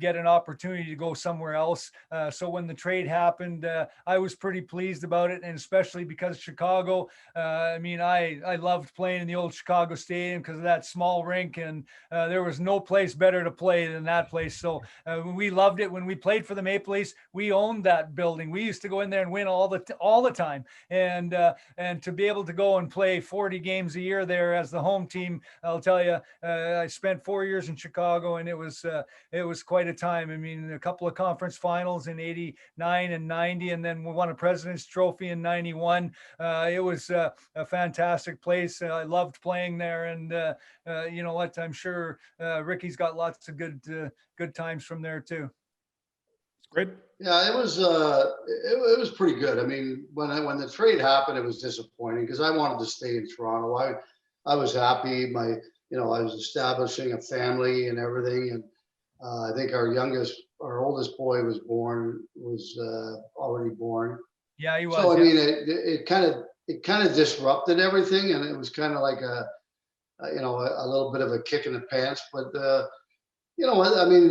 get an opportunity to go somewhere else. So when the trade happened, I was pretty pleased about it, and especially because Chicago. I mean, I loved playing in the old Chicago Stadium because of that small rink, and there was no place better to play than that place. So we loved it when we played for the Maple Leafs. We owned that building. We used to go in there and win all the time, and to be able to go and play 40 games a year there as the home team, I'll tell you, I spent 4 years in Chicago, and it was quite a time. I mean, a couple of conference finals in 89 and 90, and then we won a President's Trophy in 91. It was a fantastic place. I loved playing there, and you know what? I'm sure Ricky's got lots of good times from there too. Great. Yeah, it was pretty good. I mean, when the trade happened, it was disappointing because I wanted to stay in Toronto. I was happy. I was establishing a family and everything, and I think our oldest boy was already born. Yeah, he was. So I mean, it kind of disrupted everything, and it was kind of like a little bit of a kick in the pants. But you know what? I mean,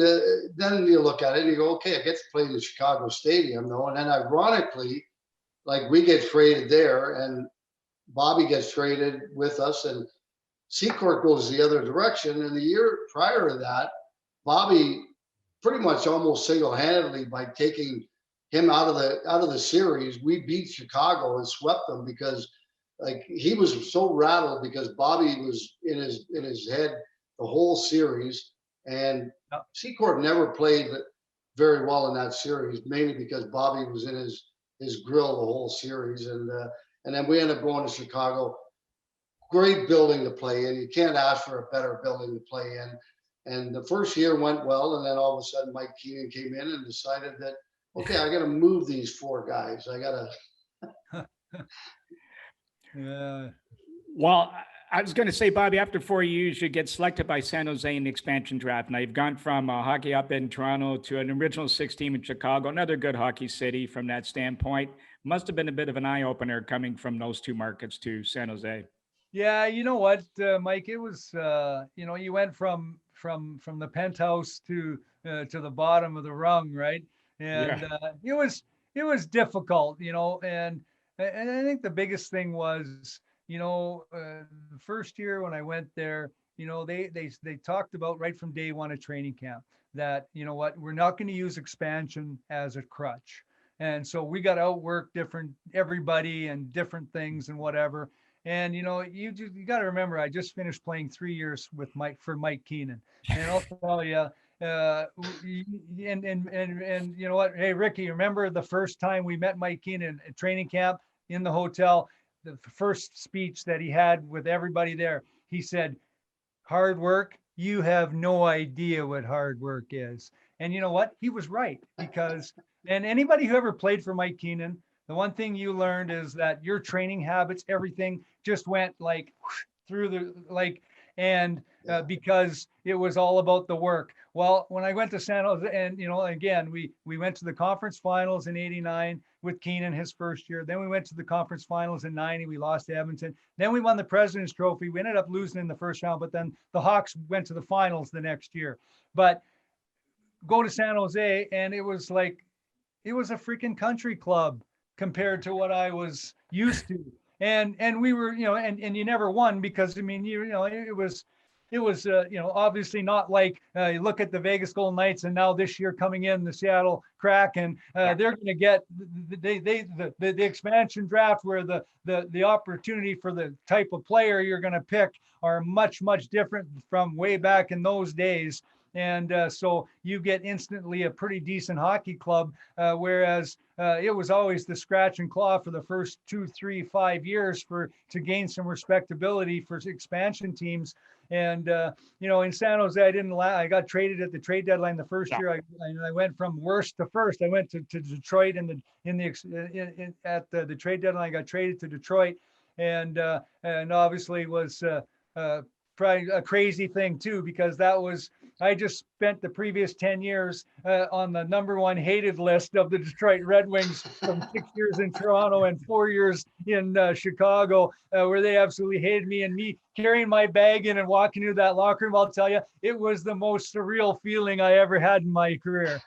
then you look at it and you go, okay, I get to play in the Chicago Stadium, though. And then ironically, like we get traded there, and Bobby gets traded with us, and Secord goes the other direction. And the year prior to that, Bobby pretty much almost single-handedly, by taking him out of the series, we beat Chicago and swept them because like he was so rattled because Bobby was in his head the whole series, and Secord never played very well in that series, mainly because Bobby was in his grill the whole series, and then we ended up going to Chicago. Great building to play in. You can't ask for a better building to play in. And the first year went well, and then all of a sudden Mike Keenan came in and decided that, okay, I got to move these four guys. I got to. Yeah. Well, I was going to say, Bobby, after 4 years, you get selected by San Jose in the expansion draft. Now, you've gone from hockey up in Toronto to an original 6 team in Chicago, another good hockey city from that standpoint. Must have been a bit of an eye-opener coming from those two markets to San Jose. Yeah, you know what, Mike, it was, you went from the penthouse to the bottom of the rung, right? And Yeah. It was difficult, and I think the biggest thing was, the first year when I went there, they talked about right from day one of training camp that, we're not going to use expansion as a crutch. And so we got to outwork everybody and different things and whatever. And, you got to remember, I just finished playing 3 years with Mike Keenan. And I'll tell you, and you know what? Hey, Ricky, remember the first time we met Mike Keenan at training camp in the hotel, the first speech that he had with everybody there, he said, hard work, you have no idea what hard work is. And you know what? He was right, because, and anybody who ever played for Mike Keenan, the one thing you learned is that your training habits, everything just went like through and because it was all about the work. Well, when I went to San Jose, and again, we went to the conference finals in '89 with Keenan his first year. Then we went to the conference finals in '90. We lost to Edmonton. Then we won the President's Trophy. We ended up losing in the first round, but then the Hawks went to the finals the next year. But go to San Jose, and it was a freaking country club compared to what I was used to. And we were, and you never won because, it was obviously not like you look at the Vegas Golden Knights, and now this year coming in the Seattle Kraken, they're going to get the expansion draft where the opportunity for the type of player you're going to pick are much, much different from way back in those days. And so you get instantly a pretty decent hockey club, whereas it was always the scratch and claw for the first 2, 3, 5 years to gain some respectability for expansion teams. And in San Jose, I got traded at the trade deadline the first year. I went from worst to first. I went to Detroit at the trade deadline. I got traded to Detroit, and obviously was probably a crazy thing too, because I just spent the previous 10 years on the #1 hated list of the Detroit Red Wings from 6 years in Toronto and 4 years in Chicago, where they absolutely hated me, and me carrying my bag in and walking into that locker room. I'll tell you, it was the most surreal feeling I ever had in my career.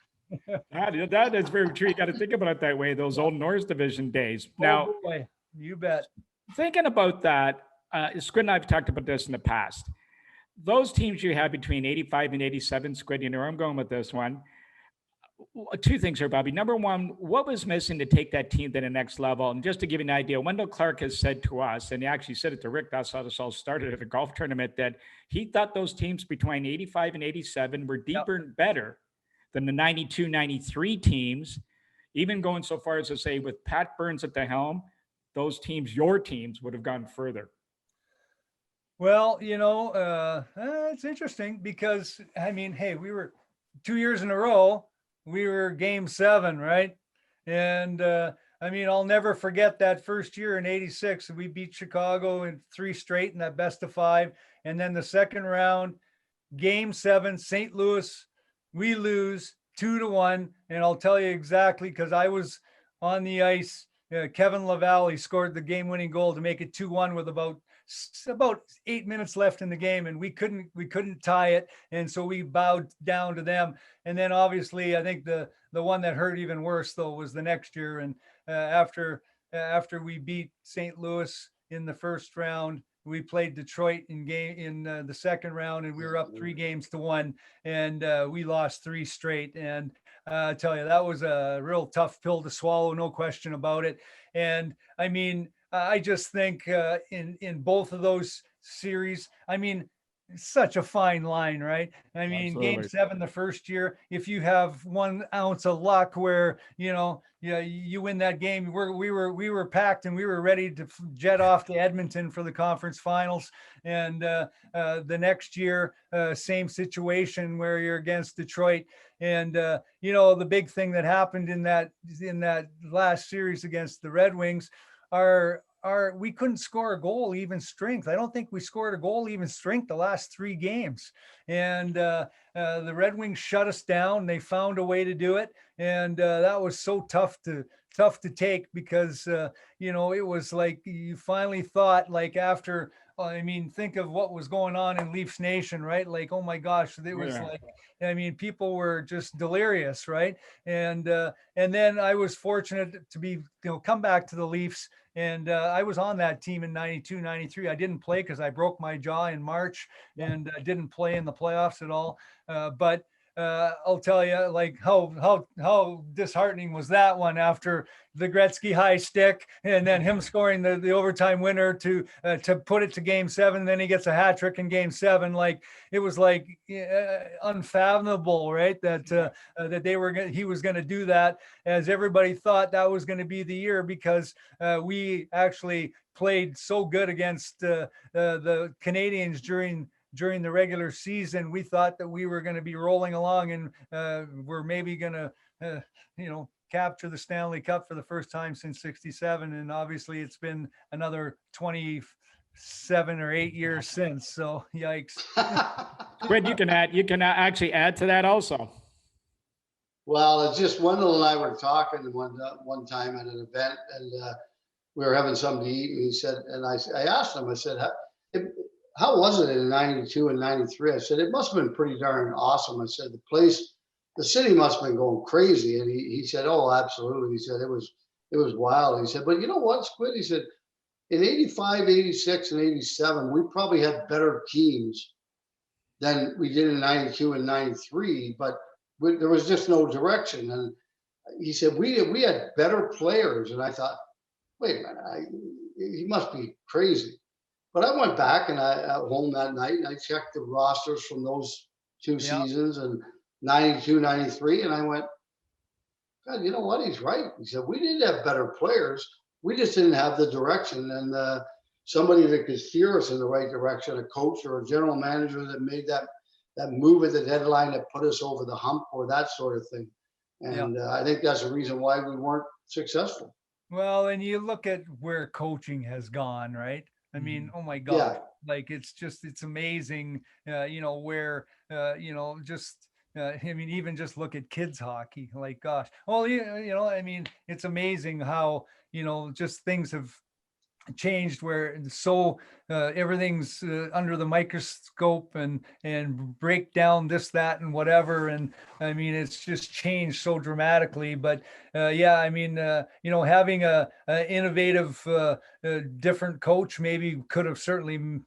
That is very true. You got to think about it that way, those old Norris Division days. Now, oh boy, you bet. Thinking about that, Squid and I have talked about this in the past. Those teams you had between 85 and 87, Squid, you know where I'm going with this one. Two things here, Bobby. Number one, what was missing to take that team to the next level? And just to give you an idea, Wendell Clark has said to us, and he actually said it to Rick, that's how this all started at a golf tournament, that he thought those teams between 85 and 87 were deeper and better than the 92, 93 teams, even going so far as to say with Pat Burns at the helm, those teams, your teams, would have gone further. Well, it's interesting because, hey, we were 2 years in a row, we were game 7, right? And I'll never forget that first year in '86. We beat Chicago in 3 straight in that best of 5. And then the second round, game 7, St. Louis, we lose 2-1. And I'll tell you exactly, because I was on the ice. Kevin Lavallee scored the game-winning goal to make it 2-1 with about 8 minutes left in the game, and we couldn't tie it, and so we bowed down to them. And then obviously I think the one that hurt even worse though was the next year, and after we beat St. Louis in the first round, we played Detroit in the second round, and we were up 3-1, and we lost 3 straight. And I tell you, that was a real tough pill to swallow, no question about it. And I just think in both of those series, such a fine line, right? Absolutely. Game 7, the first year, if you have 1 ounce of luck where, you win that game, we were packed and we were ready to jet off to Edmonton for the conference finals. And the next year, same situation where you're against Detroit. And, the big thing that happened in that last series against the Red Wings we couldn't score a goal even strength. I don't think we scored a goal even strength the last 3 games. And the Red Wings shut us down. They found a way to do it. And that was so tough to take because, it was like you finally thought, like, after, think of what was going on in Leafs Nation, right? Like, oh my gosh, it was people were just delirious, right? And then I was fortunate to be, come back to the Leafs And I was on that team in 92, 93. I didn't play because I broke my jaw in March and didn't play in the playoffs at all. But I'll tell you, like how disheartening was that one after the Gretzky high stick and then him scoring the overtime winner to put it to Game 7. Then he gets a hat trick in Game 7. Like it was like unfathomable, right? That he was going to do that, as everybody thought that was going to be the year, because we actually played so good against the Canadians during the regular season. We thought that we were going to be rolling along and we're maybe going to, capture the Stanley Cup for the first time since '67. And obviously it's been another 27 or 8 years since. So yikes. Squid, you can actually add to that also. Well, it's just Wendell and I were talking one time at an event, and we were having something to eat, and he said, and I asked him, I said, how was it in 92 and 93? I said, it must have been pretty darn awesome. I said, the city must have been going crazy. And he said, oh, absolutely. He said, it was wild. He said, but you know what, Squid? He said, in 85, 86, and 87, we probably had better teams than we did in 92 and 93, but there was just no direction. And he said, we had better players. And I thought, wait a minute, he must be crazy. But I went back and at home that night and I checked the rosters from those two seasons and 92, 93. And I went, God, you know what? He's right. He said, we did have better players. We just didn't have the direction and somebody that could steer us in the right direction, a coach or a general manager that made that move at the deadline that put us over the hump or that sort of thing. And I think that's the reason why we weren't successful. Well, and you look at where coaching has gone, right? I mean, oh my God, like it's amazing, where, I mean, even just look at kids hockey, like, gosh, well, I mean, it's amazing how, just things have changed where everything's under the microscope and break down this, that, and whatever. And I mean, it's just changed so dramatically, but I mean, having a innovative, different coach maybe could have certainly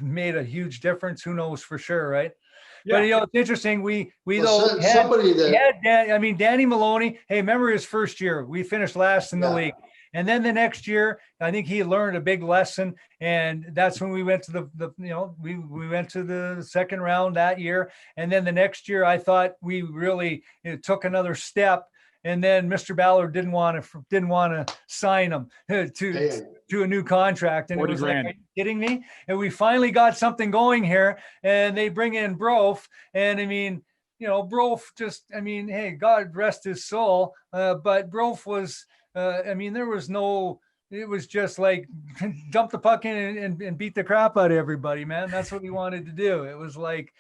made a huge difference. Who knows for sure. Right. Yeah. But it's interesting. Danny Maloney. Hey, remember his first year? We finished last in the league. And then the next year, I think he learned a big lesson, and that's when we went to we went to the second round that year. And then the next year, I thought we really took another step. And then Mr. Ballard didn't want to sign him to a new contract, and it was like, are you kidding me? And we finally got something going here, and they bring in Brof, and I mean, Brof hey, God rest his soul, but Brof was. There was it was just like dump the puck in and beat the crap out of everybody, man. That's what he wanted to do. It was like,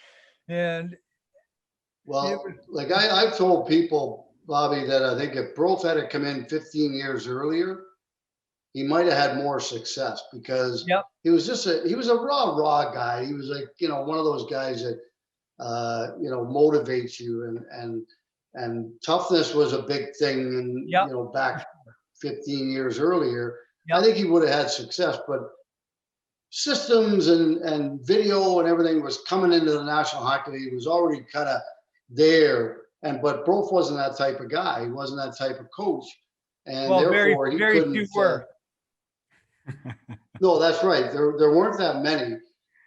I've told people, Bobby, that I think if Brof had come in 15 years earlier, he might have had more success because he was a raw guy. He was like, one of those guys that, motivates you and toughness was a big thing. And, back 15 years earlier, I think he would have had success, but systems and video and everything was coming into the National Hockey League. He was already kind of there. But Brof wasn't that type of guy. He wasn't that type of coach. And therefore he couldn't. Few were. No, that's right. There weren't that many.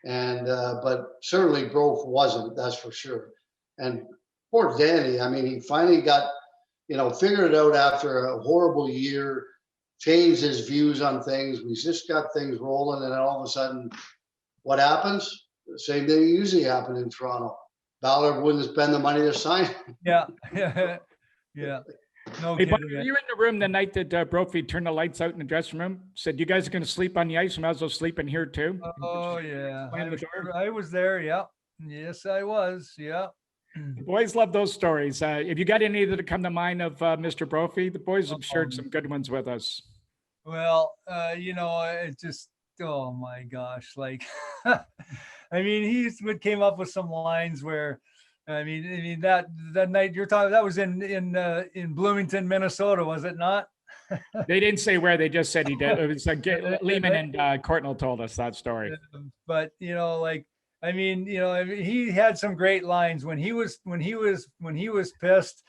And, but certainly Brof wasn't, that's for sure. And poor Danny, I mean, he finally got, figured it out after a horrible year, changed his views on things. We just got things rolling, and then all of a sudden, what happens? The same thing usually happened in Toronto. Ballard wouldn't spend the money to sign him. Yeah. No hey, kidding, Bobby, were you in the room the night that Brophy turned the lights out in the dressing room? Said, you guys are going to sleep on the ice. You might as well sleep in here too. Oh, yeah. I was there. Yeah. Yes, I was. Yeah. The boys love those stories. If you got any that come to mind of Mr. Brophy, the boys have shared some good ones with us. Well, it just, oh my gosh. Like, I mean, he came up with some lines where, that night you're talking, that was in Bloomington, Minnesota, was it not? They didn't say where. They just said he did. It was Lehman and Courtnall told us that story. But like, I mean, he had some great lines when he was pissed.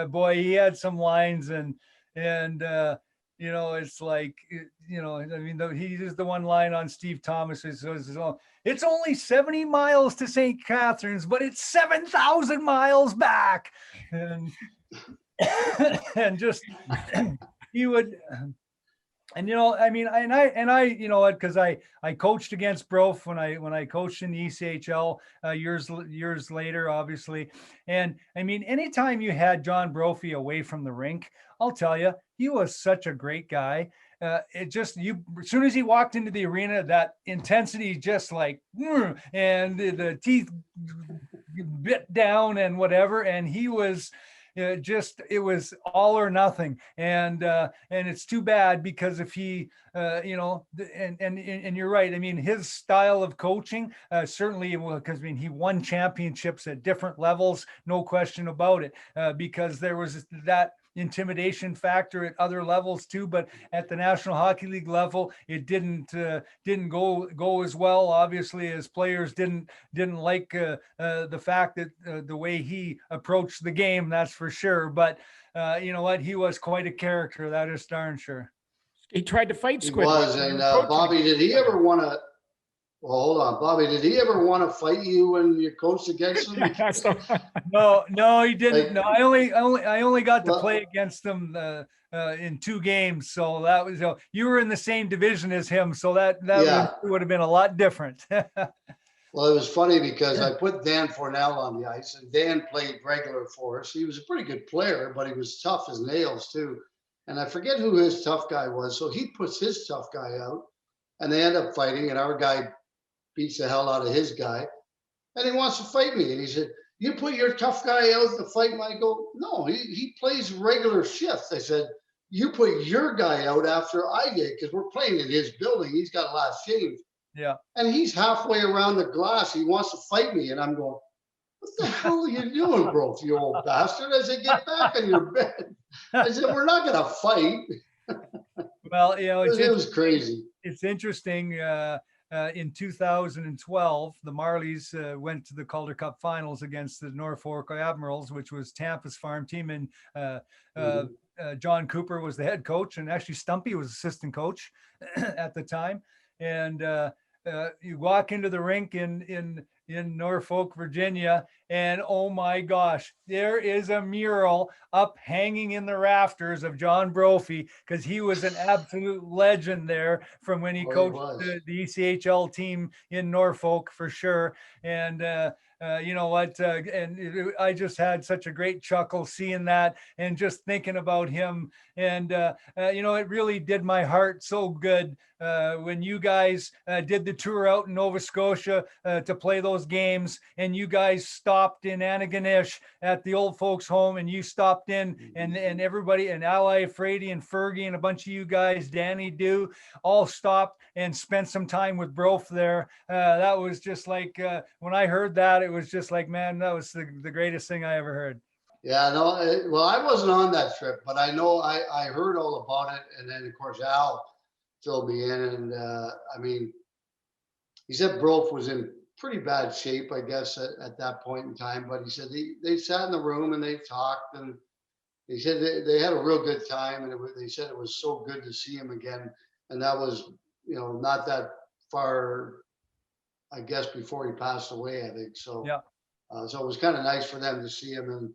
Boy, he had some lines, and it's like, I mean, he used the one line on Steve Thomas. It says, it's only 70 miles to St. Catharines, but it's 7,000 miles back. And, and just, he would, and I mean, because I coached against Brof when I coached in the ECHL years later, obviously. And I mean, anytime you had John Brophy away from the rink, I'll tell you, he was such a great guy. As soon as he walked into the arena, that intensity just like, and the teeth bit down and whatever. And he was, it was all or nothing. And it's too bad, because if he, and you're right. I mean, his style of coaching, certainly, because I mean, he won championships at different levels, no question about it, because there was that intimidation factor at other levels too, but at the National Hockey League level, it didn't go as well, obviously, as players didn't like the fact that the way he approached the game, that's for sure. But you know what, he was quite a character, that is darn sure. He tried to fight Squid. He was. And Bobby, did he ever want to? Well, hold on, Bobby. Did he ever want to fight you when you coached against him? No, he didn't. No, I only got to play against him in 2 games. So that was, you were in the same division as him, so that would have been a lot different. Well, it was funny because I put Dan Fornell on the ice, and Dan played regular for us. He was a pretty good player, but he was tough as nails too. And I forget who his tough guy was. So he puts his tough guy out, and they end up fighting, and our guy beats the hell out of his guy, and he wants to fight me. And he said, you put your tough guy out to fight me? I go, no, he plays regular shifts. I said, you put your guy out after I did, because we're playing in his building. He's got last shave. Yeah. And he's halfway around the glass. He wants to fight me. And I'm going, what the hell are you doing, bro, you old bastard? I said, get back in your bed. I said, we're not going to fight. Well, it was crazy. It's interesting. In 2012, the Marlies went to the Calder Cup finals against the Norfolk Admirals, which was Tampa's farm team. And John Cooper was the head coach, and actually Stumpy was assistant coach at the time. And you walk into the rink in Norfolk, Virginia, and oh my gosh, there is a mural up hanging in the rafters of John Brophy, because he was an absolute legend there from when he coached the ECHL team in Norfolk, for sure. And you know what, I just had such a great chuckle seeing that and just thinking about him. And it really did my heart so good when you guys did the tour out in Nova Scotia to play those games, and you guys stopped in Antigonish at the old folks home, and you stopped in, and everybody, and Ally Frady and Fergie and a bunch of you guys, Danny Do, all stopped and spent some time with Brof there. That was just like, when I heard that, it was just like, man, that was the greatest thing I ever heard. Yeah, no, well, I wasn't on that trip, but I know I heard all about it. And then, of course, Al filled me in. And I mean, he said Brof was in pretty bad shape, I guess, at that point in time. But he said they sat in the room and they talked, and he said they had a real good time. And they said it was so good to see him again. And that was, not that far, I guess, before he passed away, I think. So, yeah. So it was kind of nice for them to see him. And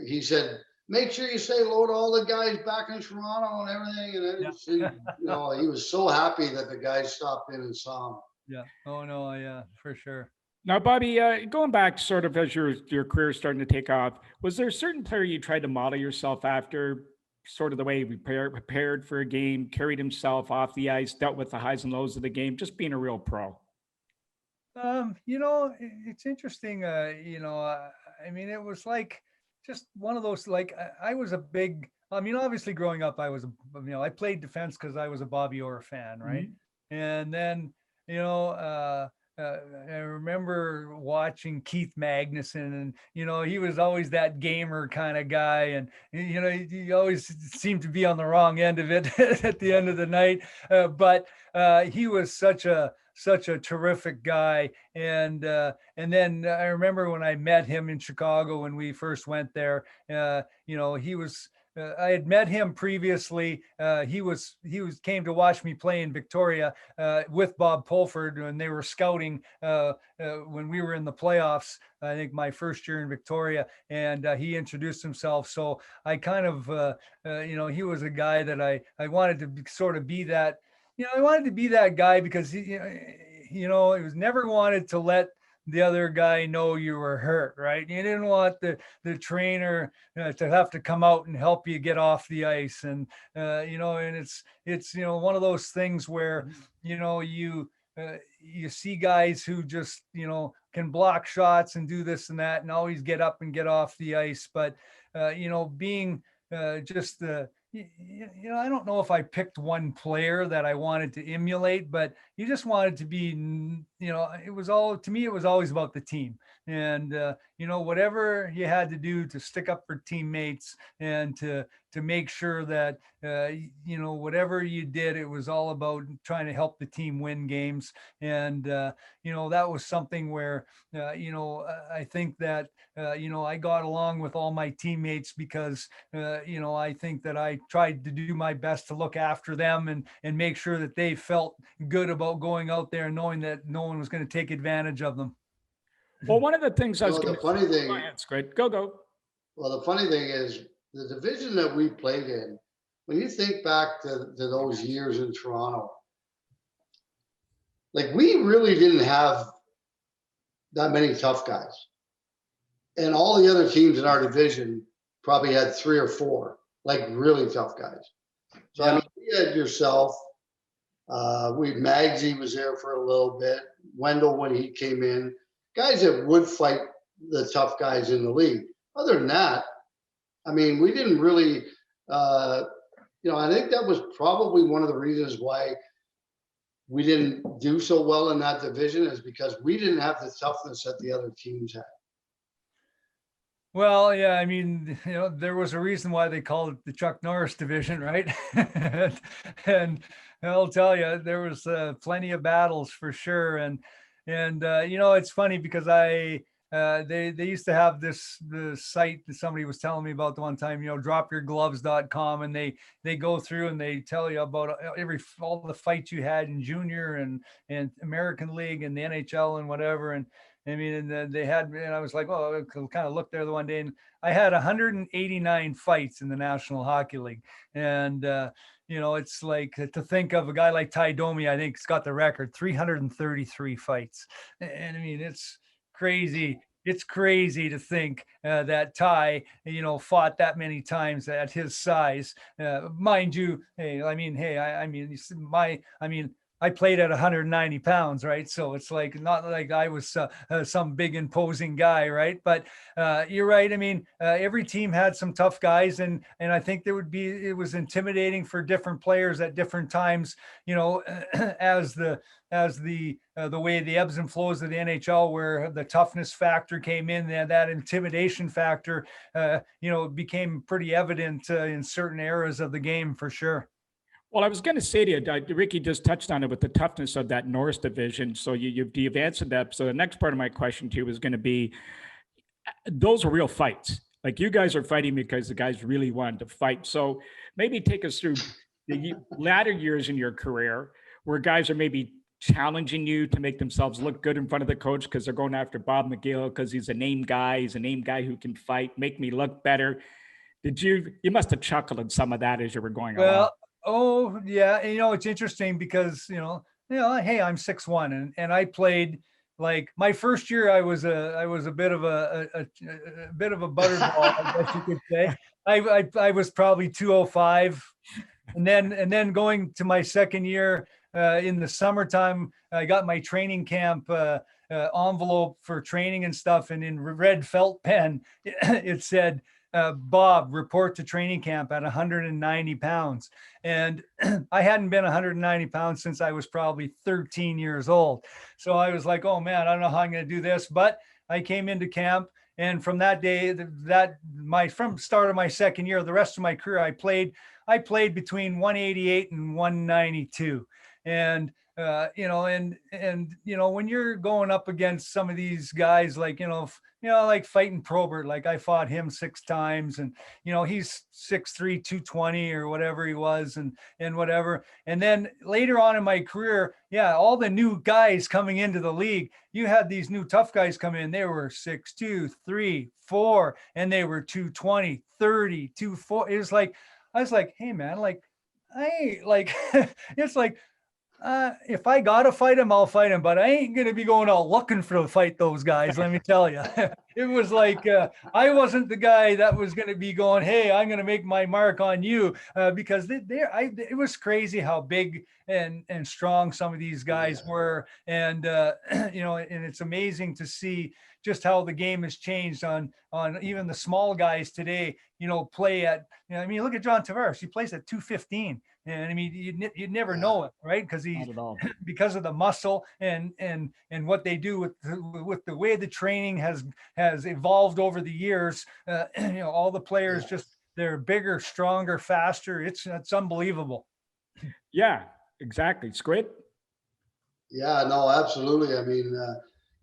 he said, make sure you say hello to all the guys back in Toronto and everything. And he was so happy that the guys stopped in and saw him. Yeah. Oh no. Yeah, for sure. Now, Bobby, going back sort of as your career is starting to take off, was there a certain player you tried to model yourself after, sort of the way he prepared for a game, carried himself off the ice, dealt with the highs and lows of the game, just being a real pro? It's interesting. I mean, it was like just one of those, like, I was a big, obviously growing up, I played defense because I was a Bobby Orr fan, right? Mm-hmm. And then, I remember watching Keith Magnuson, and he was always that gamer kind of guy, and he always seemed to be on the wrong end of it at the end of the night. But he was such a terrific guy, and then I remember when I met him in Chicago when we first went there. He was. I had met him previously. He came to watch me play in Victoria with Bob Pulford when they were scouting when we were in the playoffs. I think my first year in Victoria, and he introduced himself. So I kind of, he was a guy that I wanted to sort of be that. I wanted to be that guy because he was never wanted to let the other guy know you were hurt, right? You didn't want the trainer to have to come out and help you get off the ice. And, and it's one of those things where, you see guys who just, can block shots and do this and that and always get up and get off the ice. But, being just the, I don't know if I picked one player that I wanted to emulate, but you just wanted to be, it was always about the team. And, whatever you had to do to stick up for teammates and to make sure that, whatever you did, it was all about trying to help the team win games. And, that was something where, I think that, I got along with all my teammates because, I think that I tried to do my best to look after them and make sure that they felt good about going out there and knowing that no one was going to take advantage of them. Well, one of the things I was the going funny thing, that's great. Go. well, the funny thing is the division that we played in, when you think back to those years in Toronto, like we really didn't have that many tough guys. And all the other teams in our division probably had 3 or 4, like really tough guys. So I mean, we had yourself, Magsy was there for a little bit, Wendell when he came in, guys that would fight the tough guys in the league. Other than that, I mean, we didn't really, I think that was probably one of the reasons why we didn't do so well in that division is because we didn't have the toughness that the other teams had. Well, yeah, I mean, there was a reason why they called it the Chuck Norris division, right? And I'll tell you, there was plenty of battles for sure. And it's funny because they used to have the site that somebody was telling me about the one time, dropyourgloves.com, and they go through and they tell you about all the fights you had in junior and American League and the NHL and whatever. And I mean, and they had, and I was like, oh, I kind of looked there the one day, and I had 189 fights in the National Hockey League. And, it's like to think of a guy like Ty Domi, I think, has got the record, 333 fights. And I mean, it's crazy. It's crazy to think that Ty, fought that many times at his size. Mind you, I played at 190 pounds, right? So it's like not like I was some big imposing guy, right? But you're right. I mean, every team had some tough guys, and I think it was intimidating for different players at different times. As the way the ebbs and flows of the NHL, where the toughness factor came in, that intimidation factor, became pretty evident in certain eras of the game for sure. Well, I was going to say to you, Ricky just touched on it with the toughness of that Norris division. So you've answered that. So the next part of my question to you was going to be, those are real fights. Like you guys are fighting because the guys really wanted to fight. So maybe take us through the latter years in your career where guys are maybe challenging you to make themselves look good in front of the coach because they're going after Bob McGill because he's a name guy. He's a name guy who can fight, make me look better. You must have chuckled at some of that as you were going along. Oh yeah, it's interesting because hey, I'm 6'1", and I played, like, my first year I was a bit of a bit of a butterball, I guess you could say. I was probably 205, and then going to my second year in the summertime, I got my training camp envelope for training and stuff, and in red felt pen it said, Bob report to training camp at 190 pounds. And I hadn't been 190 pounds since I was probably 13 years old. So I was like, oh man, I don't know how I'm going to do this. But I came into camp, and from that day, from start of my second year, the rest of my career, I played between 188 and 192. And when you're going up against some of these guys, like, like fighting Probert, like I fought him 6 times, and, he's 6'3", 220 or whatever he was, and whatever. And then later on in my career, all the new guys coming into the league, you had these new tough guys come in. They were 6'2", 3, 4, and they were 220, 30, 240. It was like, I was like, hey man, like, I ain't like, it's like, if I gotta fight him, I'll fight him, but I ain't gonna be going out looking for to fight those guys. Let me tell you, it was like I wasn't the guy that was gonna be going, "Hey, I'm gonna make my mark on you," because it was crazy how big and strong some of these guys were, and and it's amazing to see just how the game has changed on even the small guys today. Play at. I mean, look at John Tavares. He plays at 215. And I mean, you'd never know it, right? Because because of the muscle and what they do with the way the training has evolved over the years. All the players they're bigger, stronger, faster. It's unbelievable. Yeah, exactly. Squid. Yeah, no, absolutely. I mean,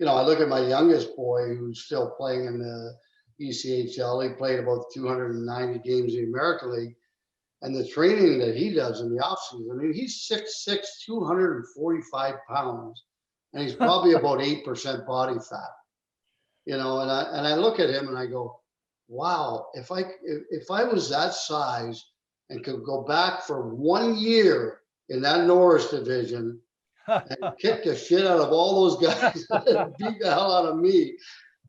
I look at my youngest boy who's still playing in the ECHL. He played about 290 games in the American League. And the training that he does in the offseason, I mean, he's 6'6", 245 pounds, and he's probably about 8% body fat. And I look at him and I go, wow, if I was that size and could go back for 1 year in that Norris division and kick the shit out of all those guys and beat the hell out of me,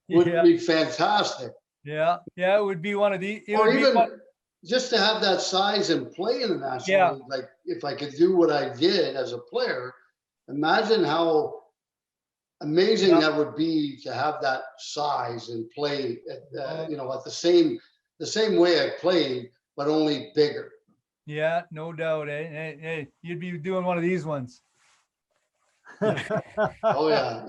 would be fantastic. Yeah, it would be one of the. Or even just to have that size and play in the National League, like if I could do what I did as a player, imagine how amazing that would be to have that size and play at the same way I played, but only bigger. Yeah, no doubt. Hey, you'd be doing one of these ones. Oh yeah.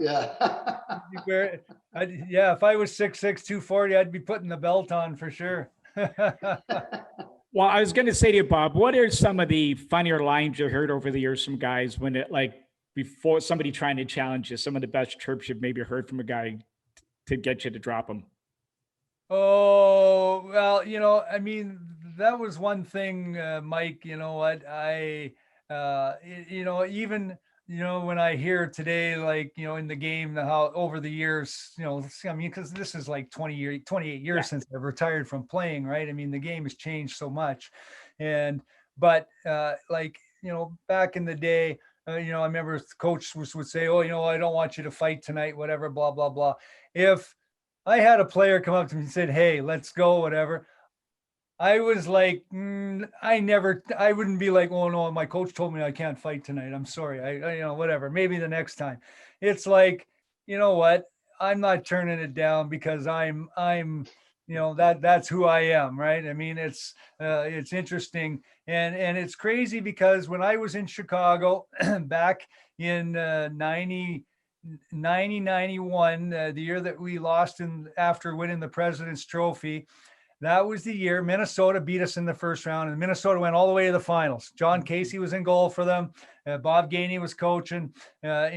If I was 6'6", 240, I'd be putting the belt on for sure. Well, I was going to say to you, Bob, what are some of the funnier lines you heard over the years from guys when before somebody trying to challenge you, some of the best chirps you've maybe heard from a guy to get you to drop him? Oh, well, I mean, that was one thing, Mike, even, when I hear today, like, in the game, how over the years, I mean, because this is like 28 years since I've retired from playing, right? I mean, the game has changed so much. But back in the day, I remember coach would say, oh, I don't want you to fight tonight, whatever, blah, blah, blah. If I had a player come up to me and said, hey, let's go, whatever, I was like, I wouldn't be like, oh no, my coach told me I can't fight tonight. I'm sorry. I whatever, maybe the next time. It's like, you know what? I'm not turning it down because I'm, that's who I am. Right. I mean, it's interesting. And it's crazy because when I was in Chicago back in 91, the year that we lost after winning the President's Trophy, that was the year Minnesota beat us in the first round, and Minnesota went all the way to the finals. John Casey was in goal for them. Bob Gainey was coaching. I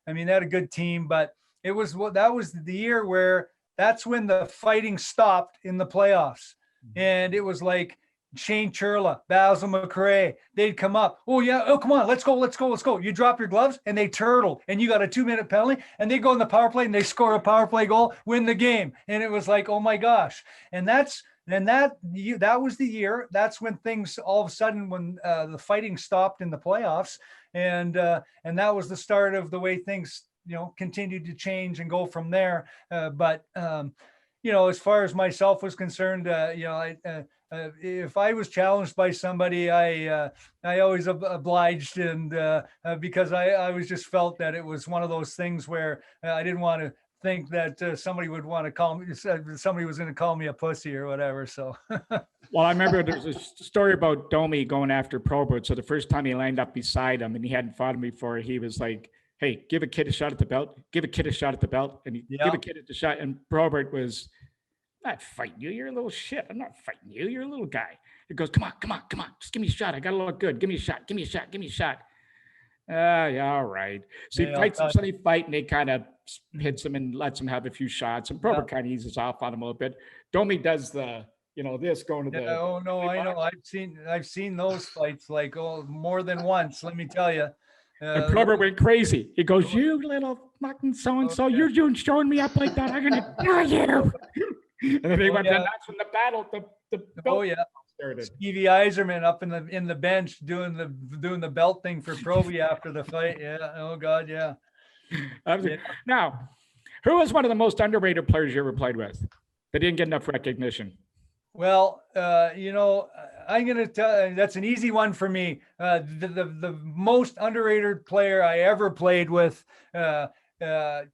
mean, they had a good team, but that was the year where that's when the fighting stopped in the playoffs. And it was like Shane Churla, Basil McRae, they'd come up. Oh yeah. Oh, come on. Let's go. You drop your gloves and they turtle and you got a 2-minute penalty and they go in the power play and they score a power play goal, win the game. And it was like, oh my gosh. And that was the year. That's when things all of a sudden, when the fighting stopped in the playoffs, and that was the start of the way things, continued to change and go from there. But as far as myself was concerned, if I was challenged by somebody, I always obliged, and because I was just felt that it was one of those things where I didn't want to think that somebody would want to call me, somebody was going to call me a pussy or whatever. So, Well, I remember there's a story about Domi going after Probert. So the first time he lined up beside him and he hadn't fought him before, he was like, hey, give a kid a shot at the belt. Give a kid a shot at the belt. And he give a kid a shot. And Probert was, I'm not fighting you. You're a little shit. I'm not fighting you. You're a little guy. He goes, come on. Just give me a shot. I got to look good. Give me a shot. Give me a shot. Yeah, all right. So he fights him, so they fight, and they kind of hits him and lets him have a few shots. And Probert kind of eases off on him a little bit. Domi does the, this going to the. Oh no, I know. I've seen those fights like more than once. Let me tell you. And Probert went crazy. He goes, "You little fucking so and so, you're showing me up like that. I'm gonna kill you." And then they went. Then that's when the battle. The belt started. Stevie Eiserman up in the bench doing the belt thing for Proby after the fight. Yeah. Oh God. Yeah. Now, who was one of the most underrated players you ever played with that didn't get enough recognition? Well, I'm going to tell that's an easy one for me. The most underrated player I ever played with, to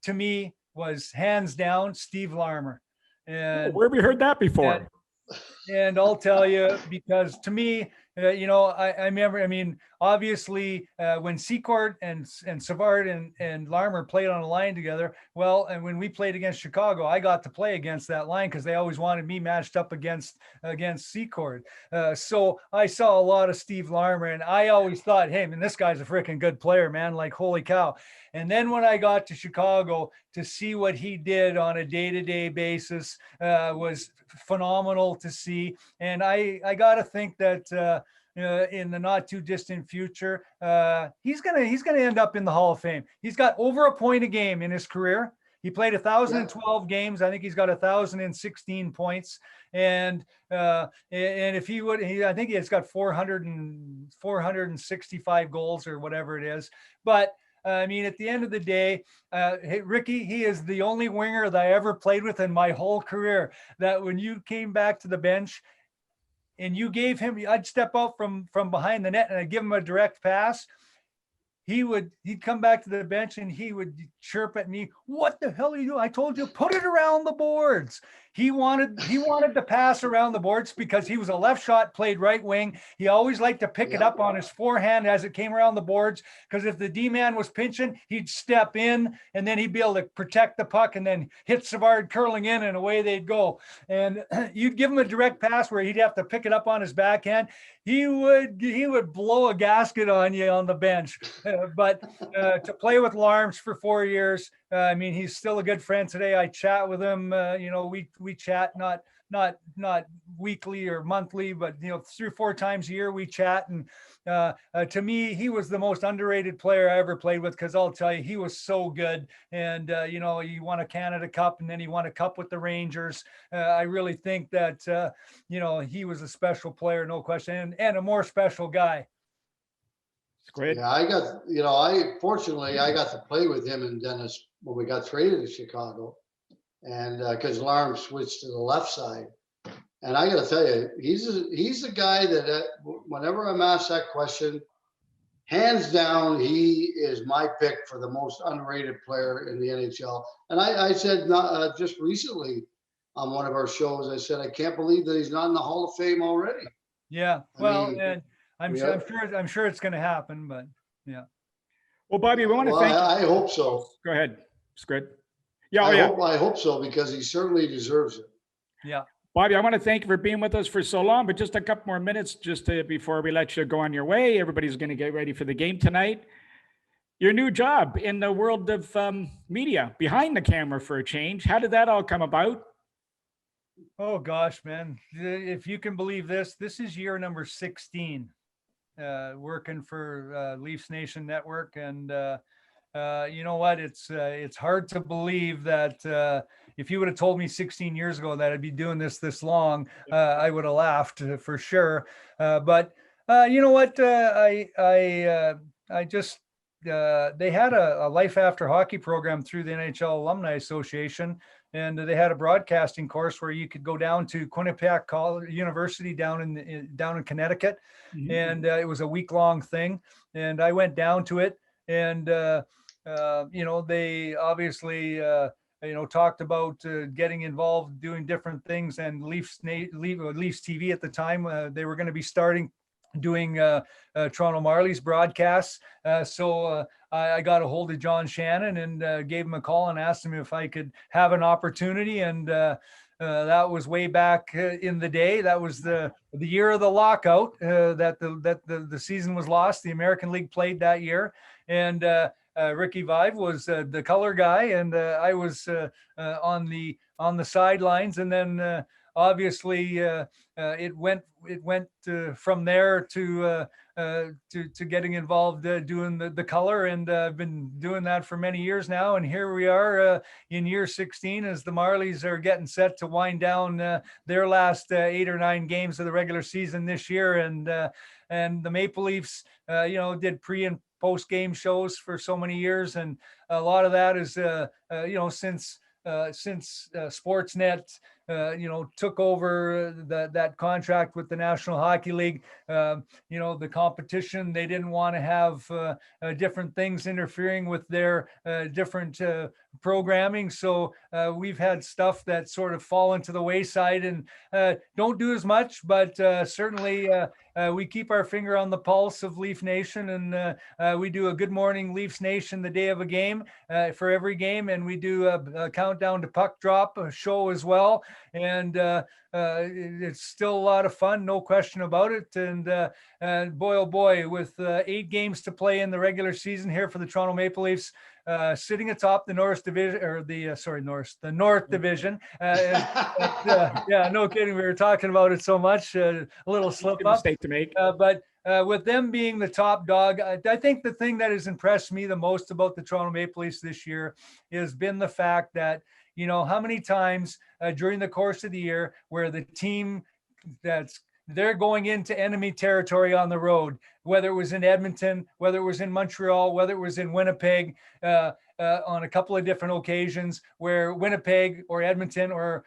me, was hands down Steve Larmer. And where have we heard that before? And I'll tell you, because to me, I remember, obviously when Secord and Savard and Larmer played on a line together, well, and when we played against Chicago, I got to play against that line because they always wanted me matched up against Secord. So I saw a lot of Steve Larmer, and I always thought, hey, man, this guy's a freaking good player, man, like, holy cow. And then when I got to Chicago to see what he did on a day-to-day basis was phenomenal to see. And I got to think that in the not too distant future, he's gonna end up in the Hall of Fame. He's got over a point a game in his career. He played 1,012 games. I think he's got 1,016 points. And if he would, I think he's got 465 goals or whatever it is. But at the end of the day, hey, Ricky, he is the only winger that I ever played with in my whole career that when you came back to the bench and you gave him, I'd step out from behind the net and I'd give him a direct pass. He'd come back to the bench and he would chirp at me, "What the hell are you doing? I told you, put it around the boards." He wanted to pass around the boards because he was a left shot, played right wing. He always liked to pick it up on his forehand as it came around the boards, because if the D-man was pinching, he'd step in and then he'd be able to protect the puck and then hit Savard curling in and away they'd go. And you'd give him a direct pass where he'd have to pick it up on his backhand. He would blow a gasket on you on the bench. But to play with Larms for 4 years, he's still a good friend today. I chat with him. We chat not weekly or monthly, but 3 or 4 times a year we chat. And to me, he was the most underrated player I ever played with, because I'll tell you, he was so good. And he won a Canada Cup and then he won a cup with the Rangers. I really think that he was a special player, no question, and a more special guy. Squid. Yeah, I got to play with him and Dennis when we got traded to Chicago, and because Larm switched to the left side. And I got to tell you, he's a guy that whenever I'm asked that question, hands down, he is my pick for the most underrated player in the NHL. And I said just recently on one of our shows, I said, I can't believe that he's not in the Hall of Fame already. Yeah, and I'm sure it's going to happen, but yeah. Well, Bobby, we want to thank you. I hope so. Go ahead, Squid. I hope so, because he certainly deserves it. Yeah. Bobby, I want to thank you for being with us for so long, but just a couple more minutes before we let you go on your way. Everybody's going to get ready for the game tonight. Your new job in the world of media, behind the camera for a change. How did that all come about? Oh, gosh, man. If you can believe this is year number 16 working for Leafs Nation Network. And you know what? It's hard to believe that if you would have told me 16 years ago that I'd be doing this long, I would have laughed for sure. But you know what? I just they had a Life After Hockey program through the NHL Alumni Association, and they had a broadcasting course where you could go down to Quinnipiac College University down in Connecticut, mm-hmm. and it was a week-long thing, and I went down to it, and they obviously talked about getting involved, doing different things, and Leafs TV at the time, they were going to be starting doing Toronto Marlies broadcasts. So I got a hold of John Shannon and gave him a call and asked him if I could have an opportunity. And that was way back in the day. That was the year of the lockout, that the season was lost. The American League played that year. And Ricky Vive was the color guy, and I was on the sidelines. And then obviously it went from there to getting involved doing the color, and I've been doing that for many years now. And here we are in year 16 as the Marlies are getting set to wind down their last 8 or 9 games of the regular season this year. And the Maple Leafs, did pre and post game shows for so many years, and a lot of that is since Sportsnet took over that contract with the National Hockey League. The competition, they didn't want to have different things interfering with their different programming. So we've had stuff that sort of fallen to the wayside and don't do as much, but certainly we keep our finger on the pulse of Leaf Nation, and we do a Good Morning Leafs Nation the day of a game for every game, and we do a countdown to puck drop show as well. And it's still a lot of fun, no question about it. And boy, oh boy, with 8 games to play in the regular season here for the Toronto Maple Leafs, sitting atop the North Division, or the North Division. Yeah, no kidding. We were talking about it so much, a little slip up. Mistake to make. But with them being the top dog, I think the thing that has impressed me the most about the Toronto Maple Leafs this year has been the fact that, how many times during the course of the year where the team they're going into enemy territory on the road, whether it was in Edmonton, whether it was in Montreal, whether it was in Winnipeg, on a couple of different occasions where Winnipeg or Edmonton or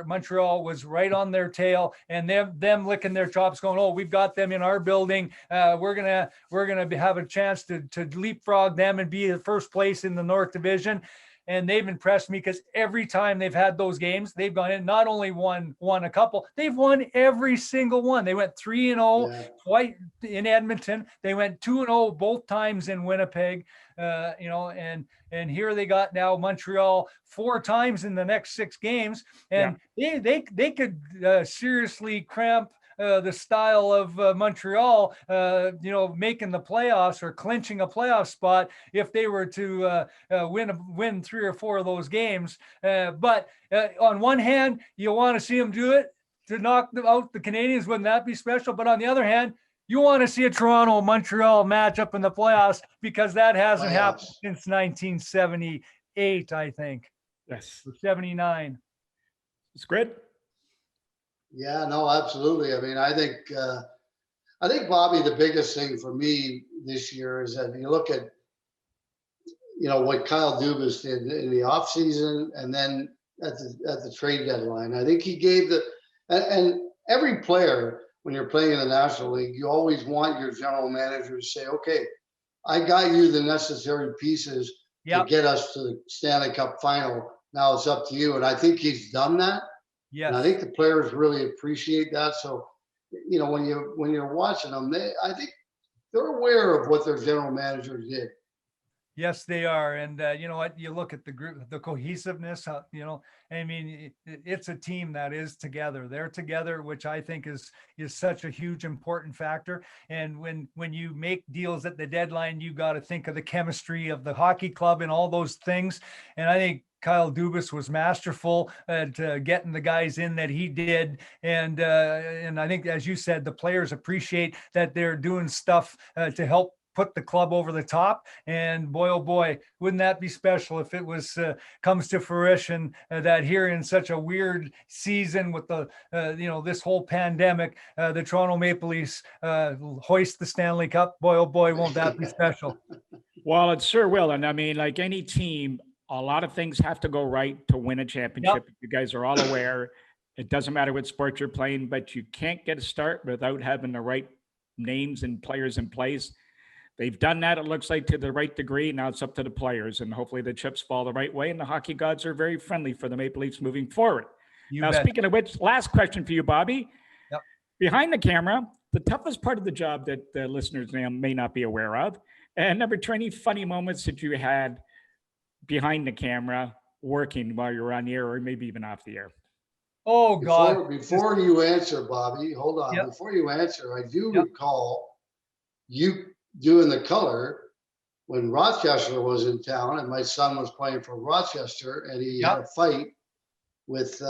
Montreal was right on their tail, and them licking their chops going, oh, we've got them in our building. We're gonna have a chance to leapfrog them and be the first place in the North Division. And they've impressed me because every time they've had those games, they've gone in, not only won a couple, they've won every single one. They went 3-0 twice in Edmonton. They went 2-0 both times in Winnipeg, and here they got now Montreal 4 times in the next 6 games. And they could seriously cramp the style of Montreal, making the playoffs or clinching a playoff spot if they were to win 3 or 4 of those games. But on one hand, you want to see them do it to knock out the Canadians. Wouldn't that be special? But on the other hand, you want to see a Toronto-Montreal matchup in the playoffs, because that hasn't happened since 1978, I think. Yes. 79. Squid? Yeah, no, absolutely. I mean, I think Bobby, the biggest thing for me this year is that if you look at, what Kyle Dubas did in the offseason and then at the trade deadline, I think he gave and every player, when you're playing in the National League, you always want your general manager to say, okay, I got you the necessary pieces to get us to the Stanley Cup final. Now it's up to you. And I think he's done that. Yes. And I think the players really appreciate that. So, when you're watching them, I think they're aware of what their general manager did. Yes, they are. And you know what? You look at the group, the cohesiveness, I mean, it's a team that is together. They're together, which I think is such a huge, important factor. And when you make deals at the deadline, you got to think of the chemistry of the hockey club and all those things. And I think Kyle Dubas was masterful at getting the guys in that he did. And I think, as you said, the players appreciate that they're doing stuff to help put the club over the top. And boy, oh boy, wouldn't that be special if it was comes to fruition that here in such a weird season with the this whole pandemic, the Toronto Maple Leafs hoist the Stanley Cup. Boy, oh boy, won't that be special? Well, it sure will. And I mean, like any team, a lot of things have to go right to win a championship. Yep. You guys are all aware. It doesn't matter what sport you're playing, but you can't get a start without having the right names and players in place. they've done that, it looks like, to the right degree. Now it's up to the players, and hopefully the chips fall the right way, and the hockey gods are very friendly for the Maple Leafs moving forward. Now, bet. speaking of which, last question for you, Bobby. Yep. Behind the camera, the toughest part of the job that the listeners may not be aware of, and number two, any funny moments that you had behind the camera working while you were on the air or maybe even off the air? Oh, God. Before you answer, Bobby, hold on. Yep. Before you answer, I do Yep. recall you doing the color when Rochester was in town and my son was playing for Rochester, and he had a fight with,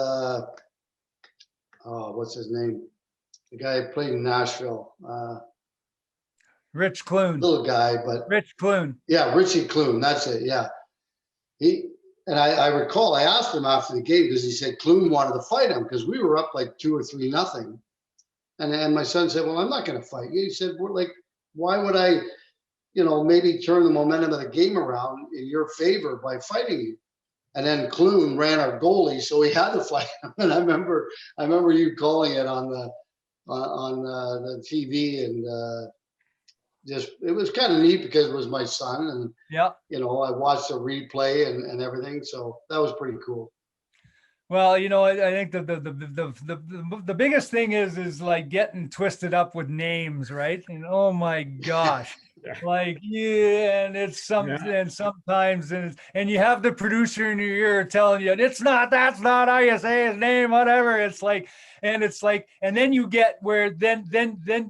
what's his name? The guy who played in Nashville. Rich Clune. Little guy, but Rich Clune. yeah, Richie Clune. That's it. Yeah. I recall I asked him after the game because he said Clune wanted to fight him because we were up like 2 or 3-0. And my son said, well, I'm not going to fight you. He said, we're like, why would I, maybe turn the momentum of the game around in your favor by fighting you? And then Clune ran our goalie, so he had to fight him. And I remember you calling it on the TV, and it was kind of neat because it was my son, and I watched the replay and everything, so that was pretty cool. Well, I think the biggest thing is like getting twisted up with names, right? And oh my gosh. Like, and it's something, and sometimes, and you have the producer in your ear telling you, that's not how you say his name, whatever. It's like, and then you get where then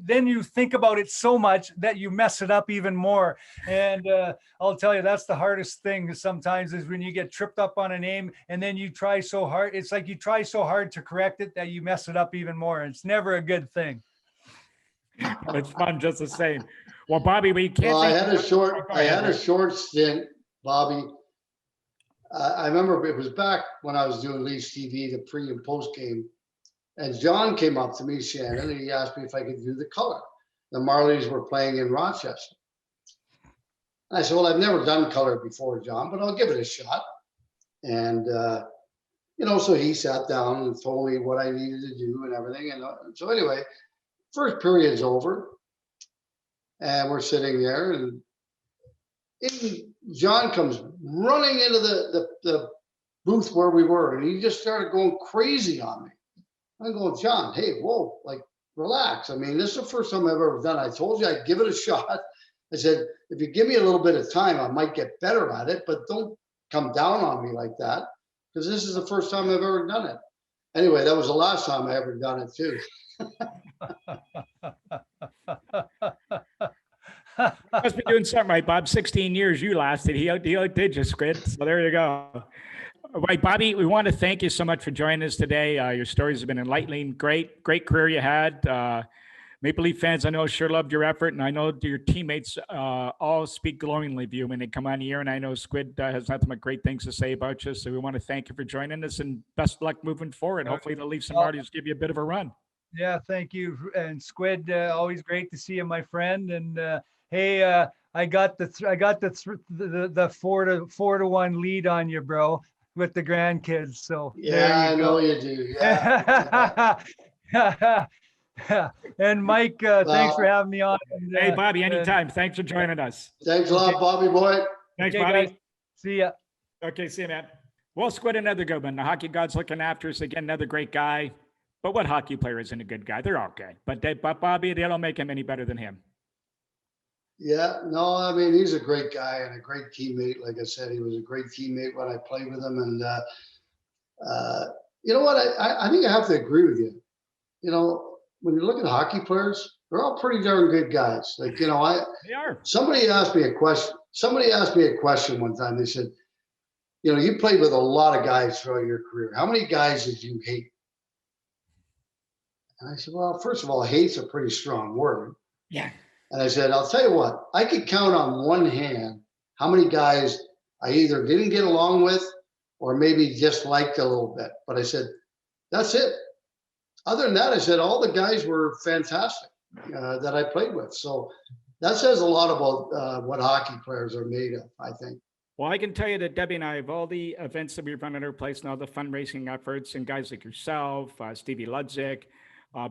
you think about it so much that you mess it up even more. And I'll tell you, that's the hardest thing sometimes, is when you get tripped up on a name and then you try so hard. It's like you try so hard to correct it that you mess it up even more. It's never a good thing. It's fun just the same. Well, Bobby, we can't. Well, I had a short stint, Bobby. I remember it was back when I was doing Leafs TV, the pre and post game, and John came up to me, Shannon, and he asked me if I could do the color. The Marlies were playing in Rochester. And I said, well, I've never done color before, John, but I'll give it a shot. And, so he sat down and told me what I needed to do and everything. And so anyway, first period's over. And we're sitting there, and John comes running into the booth where we were, and he just started going crazy on me. I'm going, John, hey, whoa, like, relax. I mean, this is the first time I've ever done it. I told you I'd give it a shot. I said, if you give me a little bit of time, I might get better at it, but don't come down on me like that, because this is the first time I've ever done it. Anyway, that was the last time I ever done it too. Must be doing something right, Bob. 16 years you lasted. He outdid you, Squid. So there you go. All right, Bobby, we want to thank you so much for joining us today. Your stories have been enlightening. Great career you had. Maple Leaf fans, I know, sure loved your effort, and I know your teammates all speak glowingly of you when they come on the air, and I know Squid has nothing but great things to say about you, so we want to thank you for joining us, and best of luck moving forward. Hopefully the Leafs and Marlies give you a bit of a run. Yeah, thank you. And Squid, always great to see you, my friend. And hey, I got the 4-1 lead on you, bro, with the grandkids. So yeah, I know you do. Yeah. And Mike, thanks for having me on. And, hey, Bobby, anytime. Thanks for joining us. Thanks a lot, Bobby boy. Thanks, Bobby. Guys. See ya. Okay, see you, man. Well, Squid, another good one. The hockey god's looking after us again. Another great guy. But what hockey player isn't a good guy? They're all good. But Bobby, they don't make him any better than him. Yeah, no, I mean, he's a great guy and a great teammate. Like I said, he was a great teammate when I played with him. And you know what? I think I have to agree with you. When you look at hockey players, they're all pretty darn good guys. Like, they are. Somebody asked me a question one time. They said, you played with a lot of guys throughout your career. How many guys did you hate? And I said, well, first of all, hate's a pretty strong word. Yeah. And I said, I'll tell you what, I could count on one hand how many guys I either didn't get along with or maybe just liked a little bit. But I said, that's it. Other than that, I said, all the guys were fantastic that I played with. So that says a lot about what hockey players are made of, I think. Well, I can tell you that Debbie and I, of all the events that we've run at our place and all the fundraising efforts, and guys like yourself, Stevie Ludzik,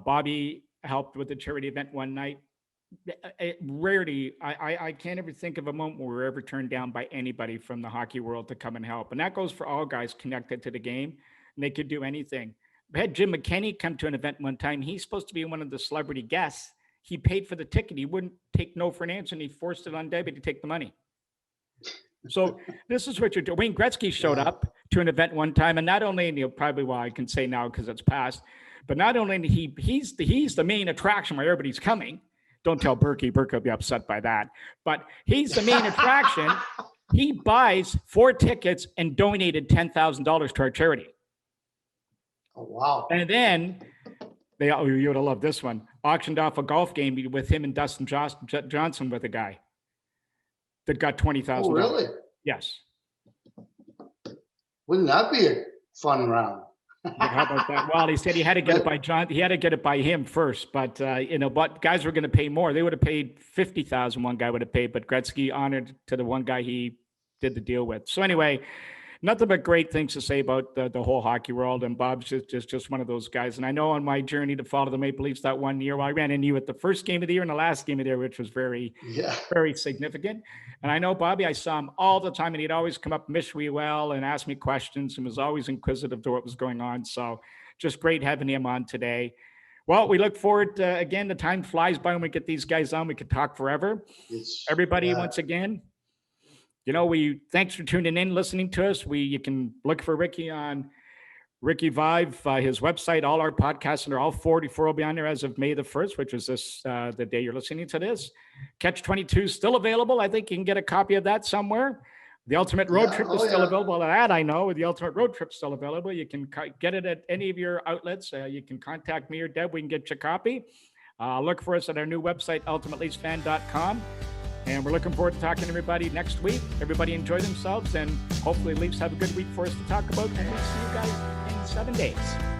Bobby helped with the charity event one night. rarely, I can't ever think of a moment where we're ever turned down by anybody from the hockey world to come and help. And that goes for all guys connected to the game, and they could do anything. We had Jim McKinney come to an event one time. He's supposed to be one of the celebrity guests. He paid for the ticket. He wouldn't take no for an answer, and he forced it on Debbie to take the money. So this is what you're doing. Wayne Gretzky showed up to an event one time, and not only, probably, well, I can say now because it's past, but not only he's the main attraction where everybody's coming. Don't tell Berkey. Berkey will be upset by that. But he's the main attraction. He buys 4 tickets and donated $10,000 to our charity. Oh, wow. And then you would have loved this one. Auctioned off a golf game with him and Dustin Johnson with a guy that got $20,000. Oh, really? Yes. Wouldn't that be a fun round? Yeah, how about that? Well, he said he had to get it by John. He had to get it by him first, but but guys were going to pay more. They would have paid $50,000. One guy would have paid, but Gretzky honored to the one guy he did the deal with. So anyway, nothing but great things to say about the whole hockey world. And Bob's just one of those guys. And I know on my journey to follow the Maple Leafs that one year, well, I ran into you at the first game of the year and the last game of the year, which was very significant. And I know Bobby, I saw him all the time, and he'd always come up, wish me well, and ask me questions, and was always inquisitive to what was going on. So just great having him on today. Well, we look forward to, again, the time flies by when we get these guys on. We could talk forever. Everybody, once again, thanks for tuning in, listening to us. You can look for Ricky on Ricky Vive, his website. All our podcasts, and all 44 will be on there as of May the 1st, which is the day you're listening to this. Catch 22 still available. I think you can get a copy of that somewhere. The Ultimate Road Trip is still available. That I know. The Ultimate Road Trip is still available. You can get it at any of your outlets. You can contact me or Deb. We can get you a copy. Look for us at our new website, ultimateleafsfan.com. And we're looking forward to talking to everybody next week. Everybody enjoy themselves, and hopefully Leafs have a good week for us to talk about. And we'll see you guys in 7 days.